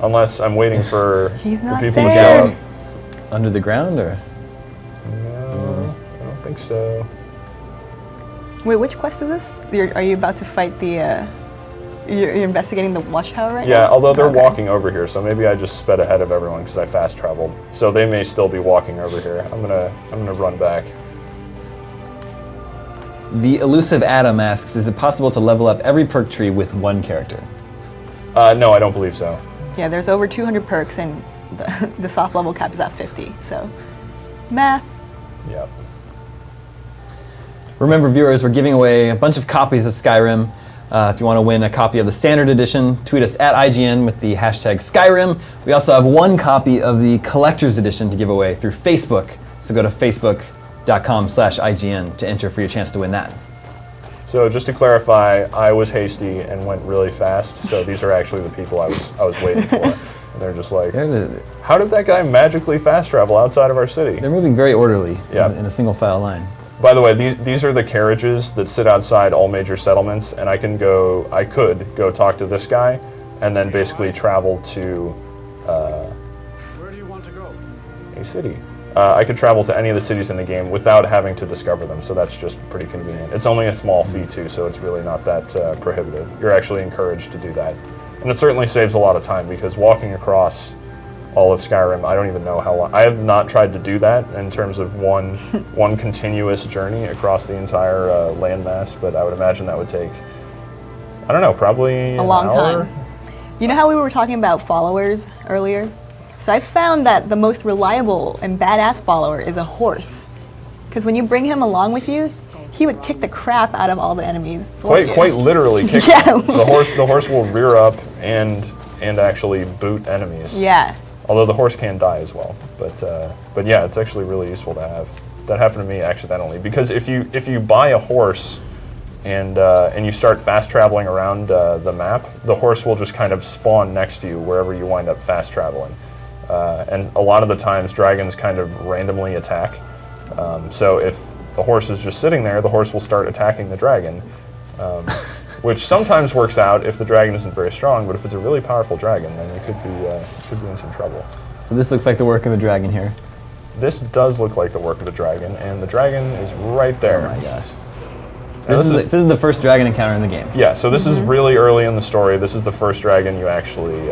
Unless I'm waiting for He's not people there. to show up. Under the ground, or? No, I don't think so. Wait, which quest is this? Are you about to fight the? You're investigating the watchtower right now? Yeah, although they're Okay. walking over here, so maybe I just sped ahead of everyone because I fast traveled. So they may still be walking over here. I'm gonna run back. The elusive Adam asks, is it possible to level up every perk tree with one character? No, I don't believe so. Yeah, there's over 200 perks, and the soft level cap is at 50. So, math. Yep. Remember, viewers, we're giving away a bunch of copies of Skyrim. If you want to win a copy of the standard edition, tweet us at IGN with the hashtag Skyrim. We also have one copy of the collector's edition to give away through Facebook. So go to facebook.com/IGN to enter for your chance to win that. So just to clarify, I was hasty and went really fast. So these are actually the people I was waiting for. And they're just like, how did that guy magically fast travel outside of our city? They're moving very orderly Yeah. in a single file line. By the way, these are the carriages that sit outside all major settlements, and I could go talk to this guy, and then basically travel to Where do you want to go? a city. I could travel to any of the cities in the game without having to discover them, so that's just pretty convenient. It's only a small fee too, so it's really not that prohibitive. You're actually encouraged to do that. And it certainly saves a lot of time, because walking across all of Skyrim, I don't even know how long. I have not tried to do that in terms of one continuous journey across the entire landmass, but I would imagine that would take, I don't know, probably A long an hour? time. You know how we were talking about followers earlier? So I found that the most reliable and badass follower is a horse. Because when you bring him along with you, he would kick the crap out of all the enemies. Quite literally kick Yeah. them. The horse will rear up and actually boot enemies. Yeah. Although the horse can die as well, but yeah, it's actually really useful to have. That happened to me accidentally, because if you buy a horse and you start fast traveling around the map, the horse will just kind of spawn next to you wherever you wind up fast traveling, and a lot of the times dragons kind of randomly attack. So if the horse is just sitting there, the horse will start attacking the dragon. Which sometimes works out if the dragon isn't very strong, but if it's a really powerful dragon, then you could be in some trouble. So this looks like the work of a dragon here. This does look like the work of a dragon, and the dragon is right there. Oh my gosh. Now, This is the first dragon encounter in the game. yeah, so this is really early in the story. This is the first dragon you actually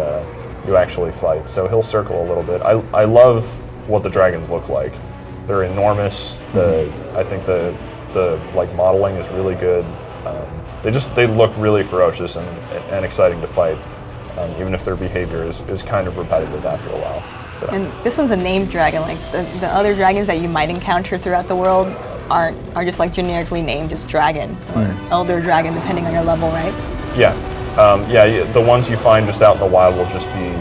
fight. So he'll circle a little bit. I love what the dragons look like. They're enormous. I think the like modeling is really good. They look really ferocious and exciting to fight, even if their behavior is kind of repetitive after a while. But, And this one's a named dragon. Like the other dragons that you might encounter throughout the world are just like generically named just dragon or elder dragon, depending on your level, right? yeah, the ones you find just out in the wild will just be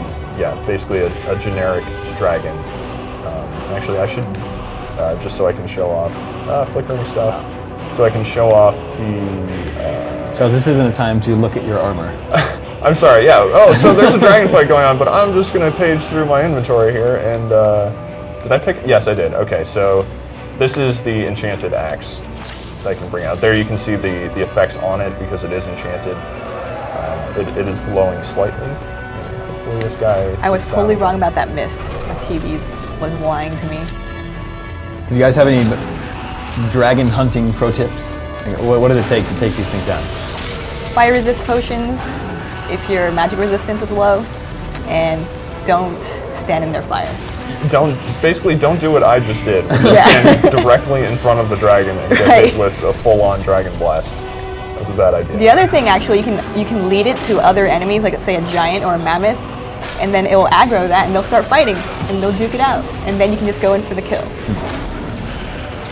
basically a generic dragon. Actually, I just so I can show off flickering stuff. So I can show off the... Charles, this isn't a time to look at your armor. I'm sorry, yeah. Oh, so there's a dragon fight going on, but I'm just going to page through my inventory here, and did I pick? Yes, I did. Okay, so this is the enchanted axe that I can bring out. There you can see the effects on it because it is enchanted. It is glowing slightly. Hopefully this guy... I was totally wrong about that mist. My TV was lying to me. So do you guys have any dragon hunting pro tips? Like, what does it take to take these things out? Fire resist potions if your magic resistance is low, and don't stand in their fire. Basically don't do what I just did. Stand directly in front of the dragon and get hit with a full-on dragon blast. That was a bad idea. The other thing, actually, you can lead it to other enemies, like say a giant or a mammoth, and then it will aggro that, and they'll start fighting, and they'll duke it out, and then you can just go in for the kill.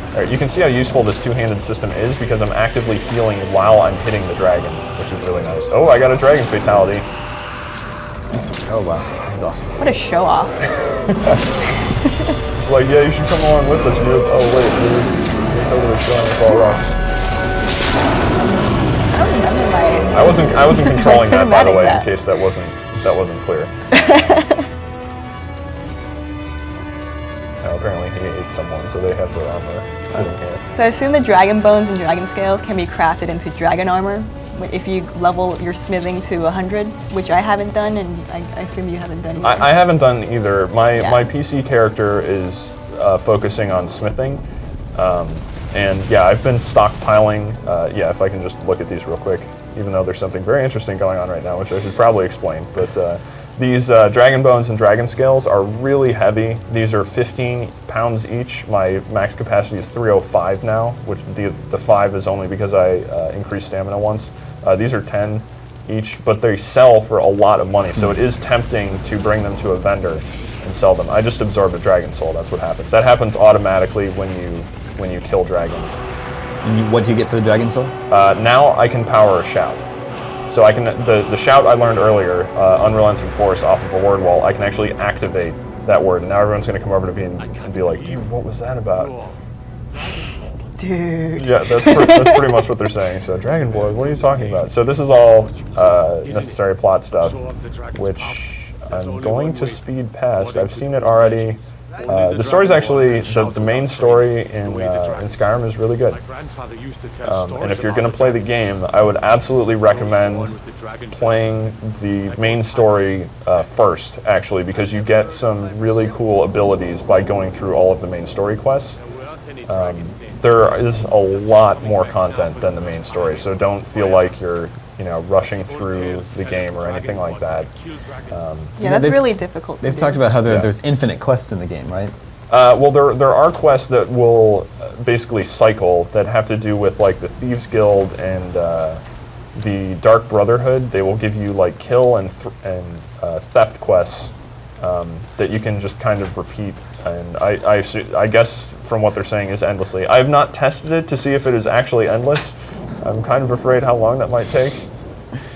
All right, you can see how useful this two-handed system is because I'm actively healing while I'm hitting the dragon, which is really nice. Oh, I got a dragon fatality. Oh wow, this is awesome. What a show off. It's like, yeah, you should come along with us, dude. Oh wait, dude, you're totally showing us all wrong. I don't remember my... I wasn't controlling that, by the way, cinematic in case that wasn't clear. Apparently he ate someone, so they have their armor sitting here. So I assume the dragon bones and dragon scales can be crafted into dragon armor if you level your smithing to 100, which I haven't done, and I assume you haven't done either. I haven't done either. My PC character is focusing on smithing, and yeah, I've been stockpiling. Yeah, if I can just look at these real quick, even though there's something very interesting going on right now, which I should probably explain, but these dragon bones and dragon scales are really heavy. These are 15 pounds each. My max capacity is 305 now, which the 5 is only because I increased stamina once. These are 10 each, but they sell for a lot of money, so it is tempting to bring them to a vendor and sell them. I just absorbed a dragon soul, that's what happens. That happens automatically when you kill dragons. And what do you get for the dragon soul? Now I can power a shout. So I can the shout I learned earlier, unrelenting force off of a word wall, I can actually activate that word, and now everyone's going to come over to me and be like, dude, what was that about? Dude. Yeah, that's pretty much what they're saying. So Dragon Boy, what are you talking about? So this is all necessary plot stuff, which I'm going to speed past. I've seen it already. The story's actually, the main story in Skyrim is really good. And if you're going to play the game, I would absolutely recommend playing the main story first, actually, because you get some really cool abilities by going through all of the main story quests. There is a lot more content than the main story, so don't feel like you're rushing through the game or anything like that. Yeah, that's really difficult. They've talked about how there's infinite quests in the game, right? Well, there are quests that will basically cycle that have to do with like the Thieves Guild and the Dark Brotherhood. They will give you like kill and theft quests that you can just kind of repeat. And I guess from what they're saying is endlessly. I have not tested it to see if it is actually endless. I'm kind of afraid how long that might take.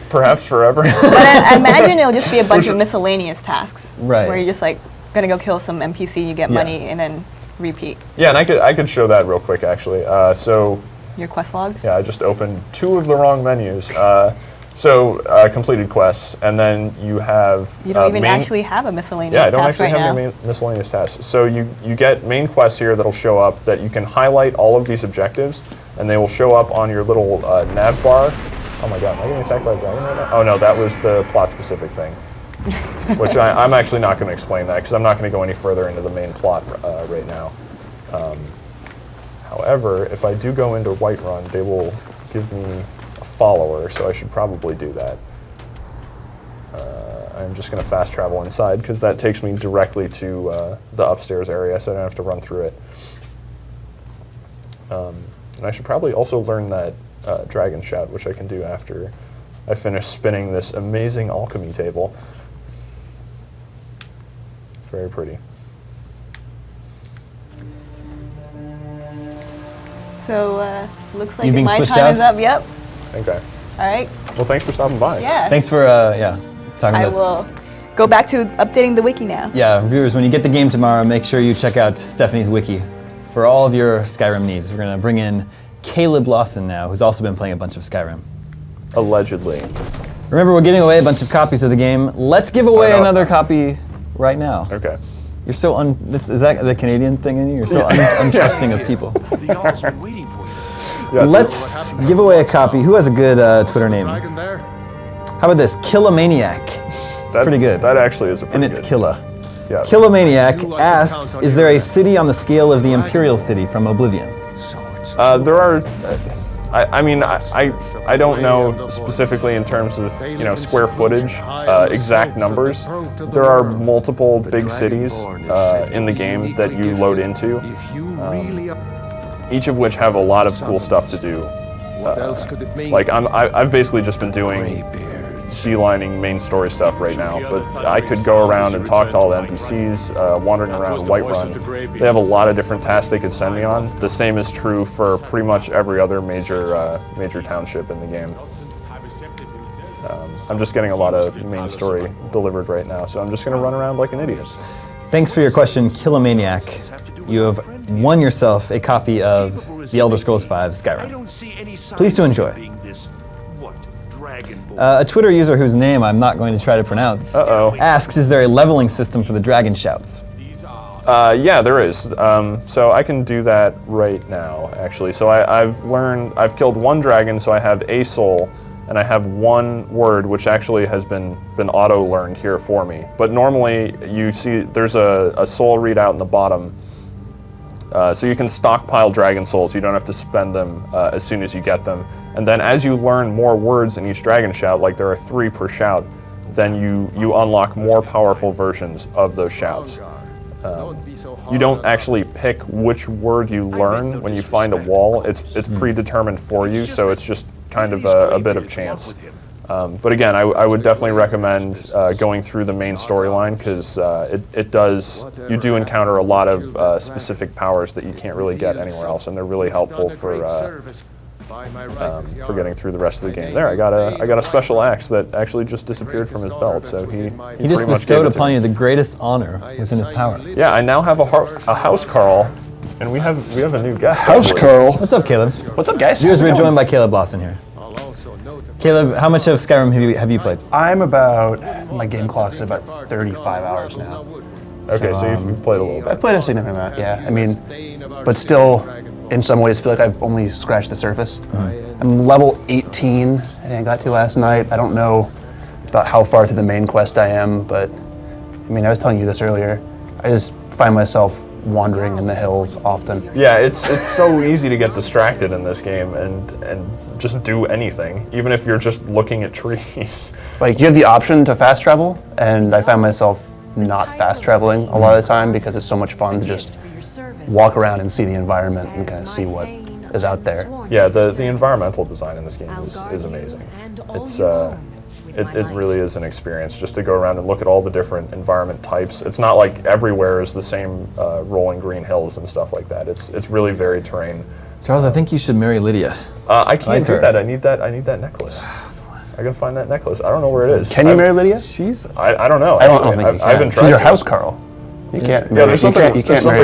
Perhaps forever. But I imagine it'll just be a bunch of miscellaneous tasks. Right. Where you're just like gonna go kill some NPC, you get money, and then repeat. Yeah, and I could show that real quick actually. So your quest log? Yeah, I just opened 2 of the wrong menus. Completed quests, and then you have... You don't even actually have a miscellaneous task right now. Yeah, I don't actually have any miscellaneous tasks. So you get main quests here that'll show up that you can highlight all of these objectives, and they will show up on your little nav bar. Oh my god, am I getting attacked by a dragon right now? Oh no, that was the plot-specific thing. Which I'm actually not going to explain that, because I'm not going to go any further into the main plot right now. However, if I do go into Whiterun, they will give me a follower, so I should probably do that. I'm just going to fast travel inside, because that takes me directly to the upstairs area, so I don't have to run through it. And I should probably also learn that dragon shout, which I can do after I finish spinning this amazing alchemy table. It's very pretty. So, looks like You being my switched time out? is up. Yep. Okay. All right. Well, thanks for stopping by. Yeah. Thanks for talking I to us. will go back to updating the wiki now. Yeah, viewers, when you get the game tomorrow, make sure you check out Stephanie's wiki for all of your Skyrim needs. We're going to bring in Caleb Lawson now, who's also been playing a bunch of Skyrim. Allegedly. Remember, we're giving away a bunch of copies of the game. Let's give away another copy right now. Okay. You're so is that the Canadian thing in you? You're so untrusting of people. The Jarl's been waiting for you. Yeah, Let's give away a copy. Who has a good Twitter name? Dragon there? How about this? Killamaniac. It's pretty good. That actually is a pretty And it's good. Killa. Yeah. Killamaniac asks, is there a city on the scale of the Imperial City from Oblivion? There are. I don't know specifically in terms of square footage, exact numbers. There are multiple big cities in the game that you load into, each of which have a lot of cool stuff to do. What else could it mean? Like I've basically just been doing beelining main story stuff right now, but I could go around and talk to all the NPCs wandering around Whiterun. They have a lot of different tasks they could send me on. The same is true for pretty much every other major township in the game. I'm just getting a lot of main story delivered right now, so I'm just going to run around like an idiot. Thanks for your question, Killamaniac. You have won yourself a copy of The Elder Scrolls V Skyrim. Please to enjoy. A Twitter user whose name I'm not going to try to pronounce asks, is there a leveling system for the dragon shouts? Yeah, there is. So I can do that right now, actually. So I've killed one dragon, so I have a soul, and I have one word, which actually has been auto-learned here for me. But normally, you see there's a soul readout in the bottom, so you can stockpile dragon souls. You don't have to spend them as soon as you get them. And then as you learn more words in each dragon shout, like there are 3 per shout, then you unlock more powerful versions of those shouts. You don't actually pick which word you learn when you find a wall. It's predetermined for you, so it's just kind of a bit of chance. But again, I would definitely recommend going through the main storyline, because you do encounter a lot of specific powers that you can't really get anywhere else, and they're really helpful for getting through the rest of the game. There, I got a special axe that actually just disappeared from his belt, so he just bestowed upon you the greatest honor within his power. Yeah, I now have a house Carl, and we have a new guest. House Carl. What's up, Caleb? What's up, guys? We're joined by Caleb Lawson here. Caleb, how much of Skyrim have you played? My game clock's at about 35 hours now. Okay, so you've played a little bit. I've played a significant amount, yeah. I mean, but still, in some ways, feel like I've only scratched the surface. I'm level 18, I think I got to last night. I don't know about how far through the main quest I am, but I mean, I was telling you this earlier. I just find myself wandering in the hills often. Yeah, it's so easy to get distracted in this game and just do anything, even if you're just looking at trees. Like, you have the option to fast travel, and I find myself not fast traveling a lot of the time because it's so much fun to just walk around and see the environment and kind of see what is out there. Yeah, the environmental design in this game is amazing. It really is an experience just to go around and look at all the different environment types. It's not like everywhere is the same rolling green hills and stuff like that. It's really varied terrain. Charles, I think you should marry Lydia. I can't do that. I need that necklace. I gotta find that necklace. I don't know where it is. Can you marry Lydia? I don't know. I don't think you can. I haven't tried. She's your to. house Carl. You can't. Yeah, there's something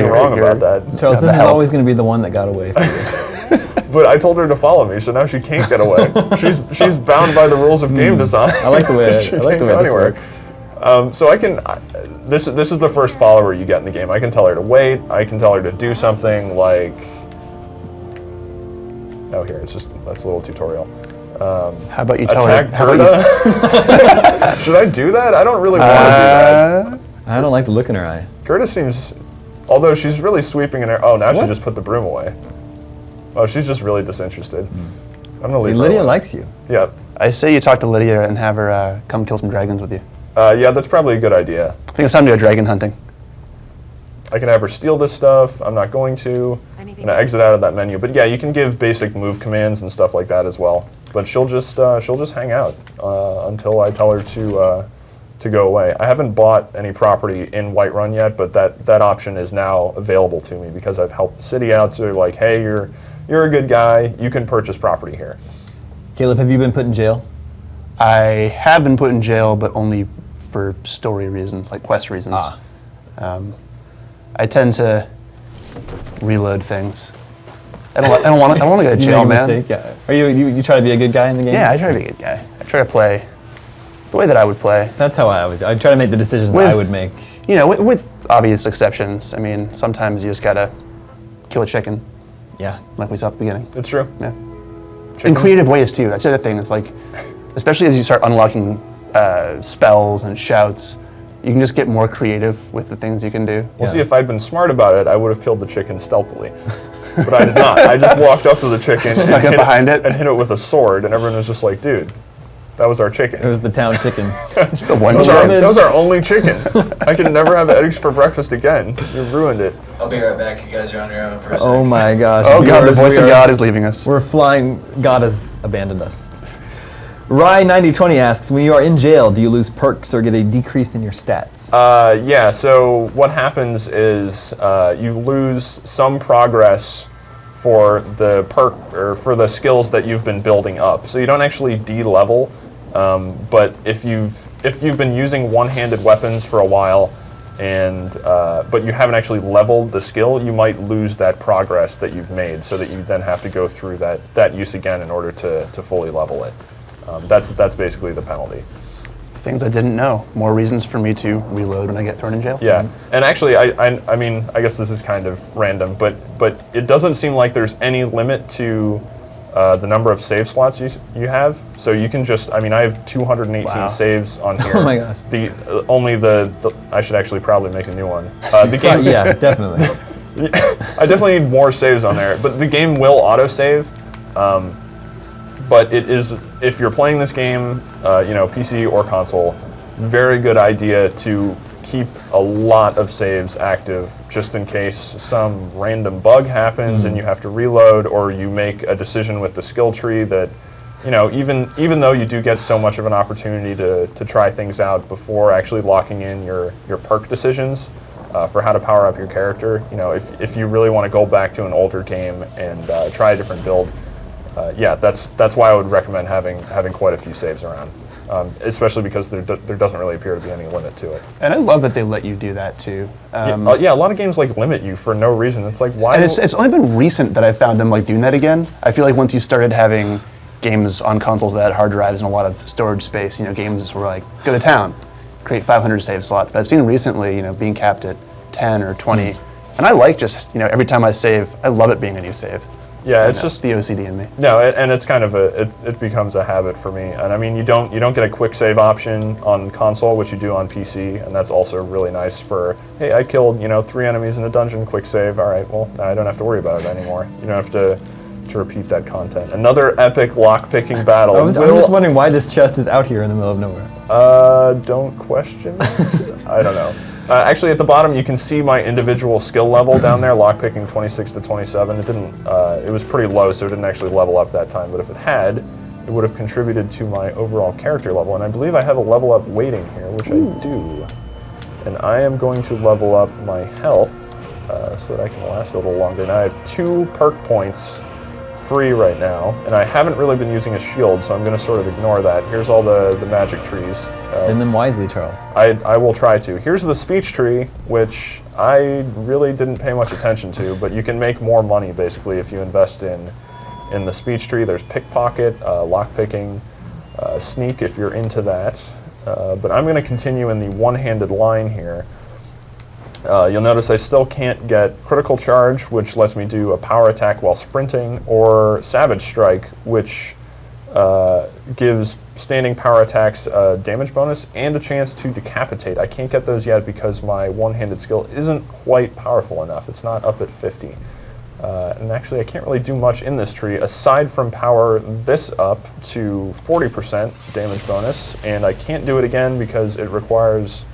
wrong your, about that. Charles, this is always going to be the one that got away from you. But I told her to follow me, so now she can't get away. She's bound by the rules of game design. I like the way this works. So I can. This is the first follower you get in the game. I can tell her to wait. I can tell her to do something like. Oh, here that's a little tutorial. How about you tell her? Should I do that? I don't really want to do that. I don't like the look in her eye. Gerda seems, although she's really sweeping in her. Oh, now she just put the broom away. Oh, she's just really disinterested. I'm gonna leave. Lydia likes you. Yeah. I say you talk to Lydia and have her come kill some dragons with you. Yeah, that's probably a good idea. I think it's time to go dragon hunting. I can have her steal this stuff. I'm not going to. I'm gonna exit out of that menu. But yeah, you can give basic move commands and stuff like that as well. But she'll just hang out until I tell her to go away. I haven't bought any property in Whiterun yet, but that option is now available to me because I've helped the city out. So they're like, hey, you're a good guy. You can purchase property here. Caleb, have you been put in jail? I have been put in jail, but only for story reasons, like quest reasons. I tend to reload things. I don't want to go to You jail, make a man. mistake, yeah. Are you try to be a good guy in the game? Yeah, I try to be a good guy. I try to play the way that I would play. That's how I try to make the decisions With- I would make. You know, with obvious exceptions. I mean, sometimes you just gotta kill a chicken, Yeah. like we saw at the beginning. It's true. Yeah. In creative ways too. That's the other thing. It's like, especially as you start unlocking spells and shouts, you can just get more creative with the things you can do. Well, Yeah. see, if I'd been smart about it, I would have killed the chicken stealthily. But I did not. I just walked up to the chicken Snuck and up behind it. and hit it with a sword, and everyone was just like, dude, that was our chicken. It was the town chicken. Just the one Well, chicken. That was our only chicken. I can never have eggs for breakfast again. You ruined it. I'll be right back. You guys are on your own for a Oh second. my gosh. Oh God, the Viewers, voice we of are- God is leaving us. We're flying. God has abandoned us. Rye9020 asks, when you are in jail, do you lose perks or get a decrease in your stats? Yeah, so what happens is you lose some progress for the perk or for the skills that you've been building up. So you don't actually de-level, but if you've been using one-handed weapons for a while, and but you haven't actually leveled the skill, you might lose that progress that you've made, so that you then have to go through that use again in order to fully level it. That's basically the penalty. Things I didn't know. More reasons for me to reload when I get thrown in jail. Yeah, and actually, I mean, I guess this is kind of random, but it doesn't seem like there's any limit to the number of save slots you have. So you can just, I mean, I have 218 Wow. saves on here. Oh my gosh. Only the I should actually probably make a new one. The game, Yeah, definitely. I definitely need more saves on there, but the game will autosave. But it is, if you're playing this game, PC or console, very good idea to keep a lot of saves active just in case some random bug happens and you have to reload, or you make a decision with the skill tree that, even though you do get so much of an opportunity to try things out before actually locking in your perk decisions for how to power up your character, if you really want to go back to an older game and try a different build, that's why I would recommend having quite a few saves around, especially because there doesn't really appear to be any limit to it. And I love that they let you do that too. A lot of games limit you for no reason. It's like, why? And it's only been recent that I've found them doing that again. I feel like once you started having games on consoles that had hard drives and a lot of storage space, games were like, go to town, create 500 save slots. But I've seen recently, being capped at 10 or 20. And I like just, every time I save, I love it being a new save. Yeah, it's It's just the OCD in me. no, and it's kind of it becomes a habit for me. And I mean, you don't get a quick save option on console, which you do on PC, and that's also really nice for, hey, I killed 3 enemies in a dungeon, quick save. All right, well, now I don't have to worry about it anymore. You don't have to repeat that content. Another epic lock-picking battle. I'm just wondering why this chest is out here in the middle of nowhere. Don't question it. I don't know. Actually, at the bottom, you can see my individual skill level down there, lockpicking 26 to 27. It didn't. It was pretty low, so it didn't actually level up that time. But if it had, it would have contributed to my overall character level. And I believe I have a level up waiting here, which I do. And I am going to level up my health so that I can last a little longer. Now I have 2 perk points free right now, and I haven't really been using a shield, so I'm going to sort of ignore that. Here's all the magic trees. Spin them wisely, Charles. I will try to. Here's the speech tree, which I really didn't pay much attention to, but you can make more money basically if you invest in the speech tree. There's pickpocket, lockpicking, sneak if you're into that. But I'm going to continue in the one-handed line here. You'll notice I still can't get critical charge, which lets me do a power attack while sprinting, or savage strike, which gives standing power attacks a damage bonus and a chance to decapitate. I can't get those yet because my one-handed skill isn't quite powerful enough. It's not up at 50. And actually I can't really do much in this tree aside from power this up to 40% damage bonus, and I can't do it again because it requires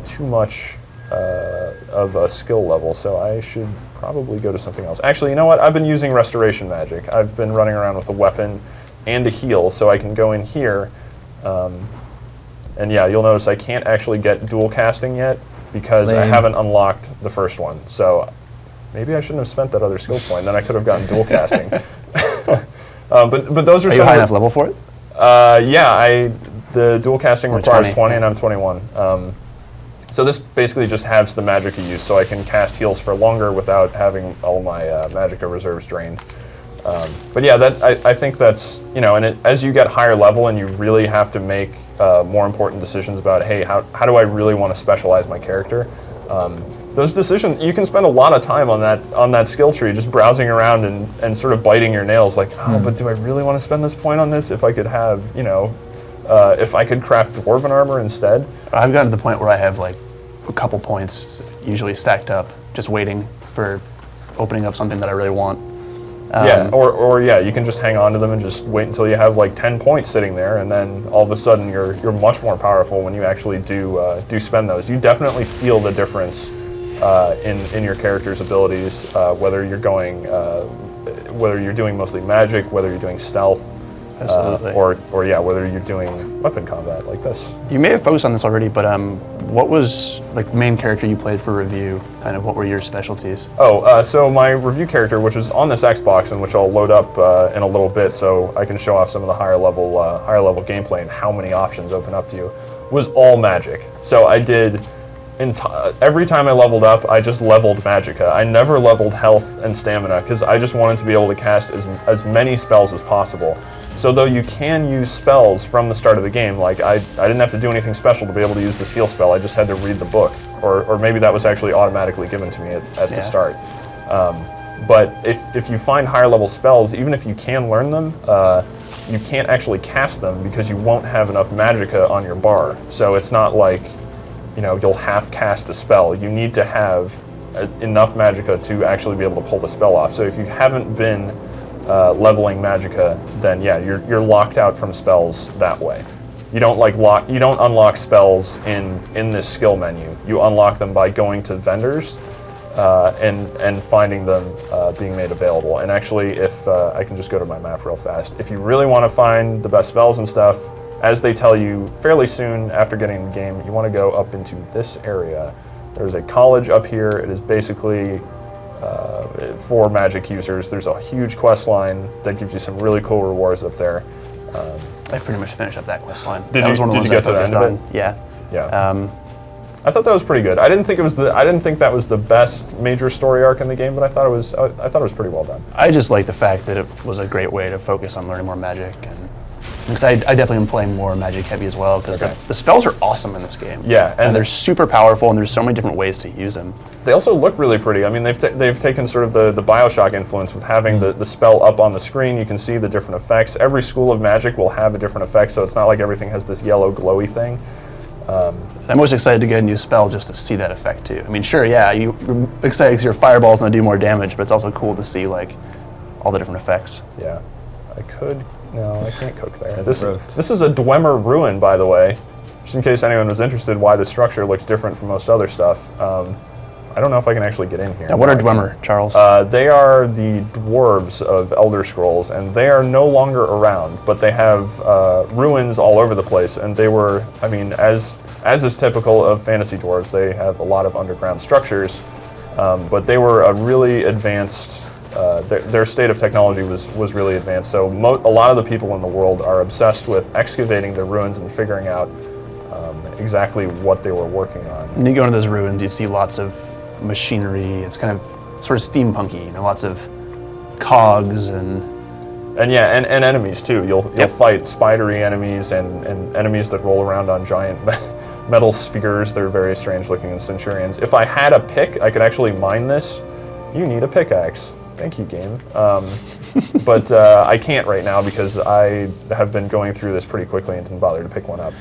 too much of a skill level, so I should probably go to something else. Actually, you know what? I've been using restoration magic. I've been running around with a weapon and a heal, so I can go in here. And yeah, you'll notice I can't actually get dual casting yet because I Lame. haven't unlocked the first one. So maybe I shouldn't have spent that other skill point. Then I could have gotten dual casting. But those are Are you some high of enough level for it? yeah, the dual casting Only requires 20, 20 and yeah. I'm 21. So this basically just halves the magicka use, so I can cast heals for longer without having all my magicka reserves drained. But yeah, I think that's, you know, and as you get higher level and you really have to make more important decisions about, hey, how do I really want to specialize my character? Those decisions, you can spend a lot of time on that skill tree, just browsing around and sort of biting your nails, like, oh, but do I really want to spend this point on this if I could have, you know, if I could craft dwarven armor instead? I've gotten to the point where I have like a couple points usually stacked up, just waiting for opening up something that I really want. Yeah, or yeah, you can just hang on to them and just wait until you have like 10 points sitting there, and then all of a sudden you're much more powerful when you actually do spend those. You definitely feel the difference in your character's abilities, whether you're doing mostly magic, whether you're doing stealth, or yeah, whether you're doing weapon combat like this. You may have focused on this already, but what was like the main character you played for review? Kind of what were your specialties? So my review character, which is on this Xbox and which I'll load up in a little bit, so I can show off some of the higher level gameplay and how many options open up to you, was all magic. So I did. Every time I leveled up, I just leveled magicka. I never leveled health and stamina because I just wanted to be able to cast as many spells as possible. So though you can use spells from the start of the game, like I didn't have to do anything special to be able to use this heal spell, I just had to read the book. Or maybe that was actually automatically given to me at the start. But if you find higher level spells, even if you can learn them, you can't actually cast them because you won't have enough magicka on your bar. So it's not like, you know, you'll half cast a spell. You need to have enough magicka to actually be able to pull the spell off. So if you haven't been leveling magicka, then yeah, you're locked out from spells that way. You don't unlock spells in this skill menu. You unlock them by going to vendors and finding them being made available. And actually, if I can just go to my map real fast, if you really want to find the best spells and stuff, as they tell you fairly soon after getting in the game, you want to go up into this area. There's a college up here. It is basically for magic users. There's a huge quest line that gives you some really cool rewards up there. I pretty much finished up that quest line. Did you get to the end of it? Yeah. Yeah. I thought that was pretty good. I didn't think that was the best major story arc in the game, but I thought it was pretty well done. I just like the fact that it was a great way to focus on learning more magic, and because I definitely am playing more magic heavy as well, because the spells are awesome in this game. Yeah, and they're super powerful, and there's so many different ways to use them. They also look really pretty. I mean, they've taken sort of the BioShock influence with having the spell up on the screen. You can see the different effects. Every school of magic will have a different effect, so it's not like everything has this yellow glowy thing. I'm most excited to get a new spell just to see that effect too. I mean, sure, yeah, you're excited because your fireball's gonna do more damage, but it's also cool to see like all the different effects. Yeah, no, I can't cook there. This is a Dwemer ruin, by the way, just in case anyone was interested why the structure looks different from most other stuff. I don't know if I can actually get in here. Now, what are Dwemer, Charles? They are the dwarves of Elder Scrolls, and they are no longer around, but they have ruins all over the place, and they were, I mean, as is typical of fantasy dwarves, they have a lot of underground structures, but they were a really advanced, their state of technology was really advanced, so a lot of the people in the world are obsessed with excavating the ruins and figuring out exactly what they were working on. When you go into those ruins, you see lots of machinery. It's kind of sort of steampunky, you know, lots of cogs and enemies too. You'll fight spidery enemies and enemies that roll around on giant metal spheres. They're very strange looking, and centurions. If I had a pick, I could actually mine this. You need a pickaxe. Thank you, game. But I can't right now because I have been going through this pretty quickly and didn't bother to pick one up.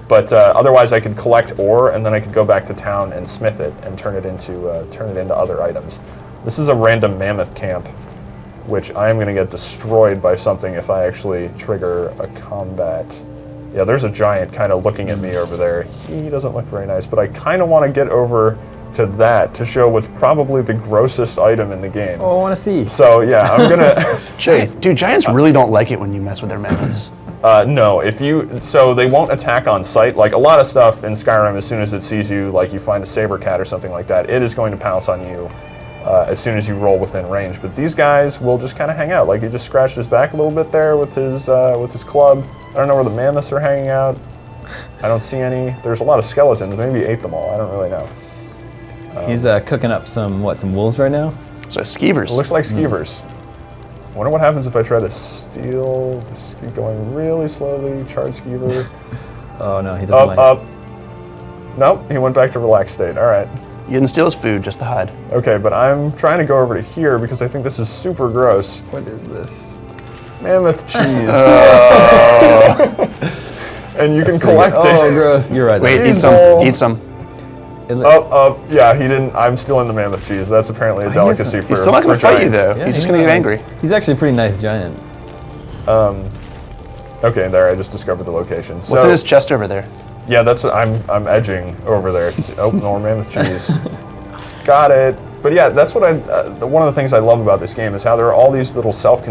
But otherwise, I could collect ore, and then I could go back to town and smith it and turn it into other items. This is a random mammoth camp, which I am going to get destroyed by something if I actually trigger a combat. Yeah, there's a giant kind of looking at me over there. He doesn't look very nice, but I kind of want to get over to that to show what's probably the grossest item in the game. Oh, I want to see. So yeah, I'm gonna. Dude, giants really don't like it when you mess with their mammoths. No, so they won't attack on sight. Like a lot of stuff in Skyrim, as soon as it sees you, like you find a saber cat or something like that, it is going to pounce on you as soon as you roll within range. But these guys will just kind of hang out. Like he just scratched his back a little bit there with his club. I don't know where the mammoths are hanging out. I don't see any. There's a lot of skeletons. Maybe he ate them all. I don't really know. He's cooking up some wolves right now? So skeevers. It looks like skeevers. I wonder what happens if I try to steal. This is going really slowly. Charred skeever. Oh no, he doesn't like Up. Nope, he went back to relaxed state. All right. You didn't steal his food, just the hide. Okay, but I'm trying to go over to here because I think this is super gross. What is this? Mammoth cheese. And you can collect Oh, it. gross. You're right. Wait, Cheese eat some. ball. Eat some. Yeah, he didn't. I'm stealing the mammoth cheese. That's apparently a delicacy for He's still not going to fight you, giants. though. Yeah, He's just he's going to get not. angry. He's actually a pretty nice giant. Okay, there. I just discovered the location. What's in his chest over there? Yeah, that's what I'm edging over there. Oh, more mammoth cheese. Got it. But yeah, that's what one of the things I love about this game is how there are all these little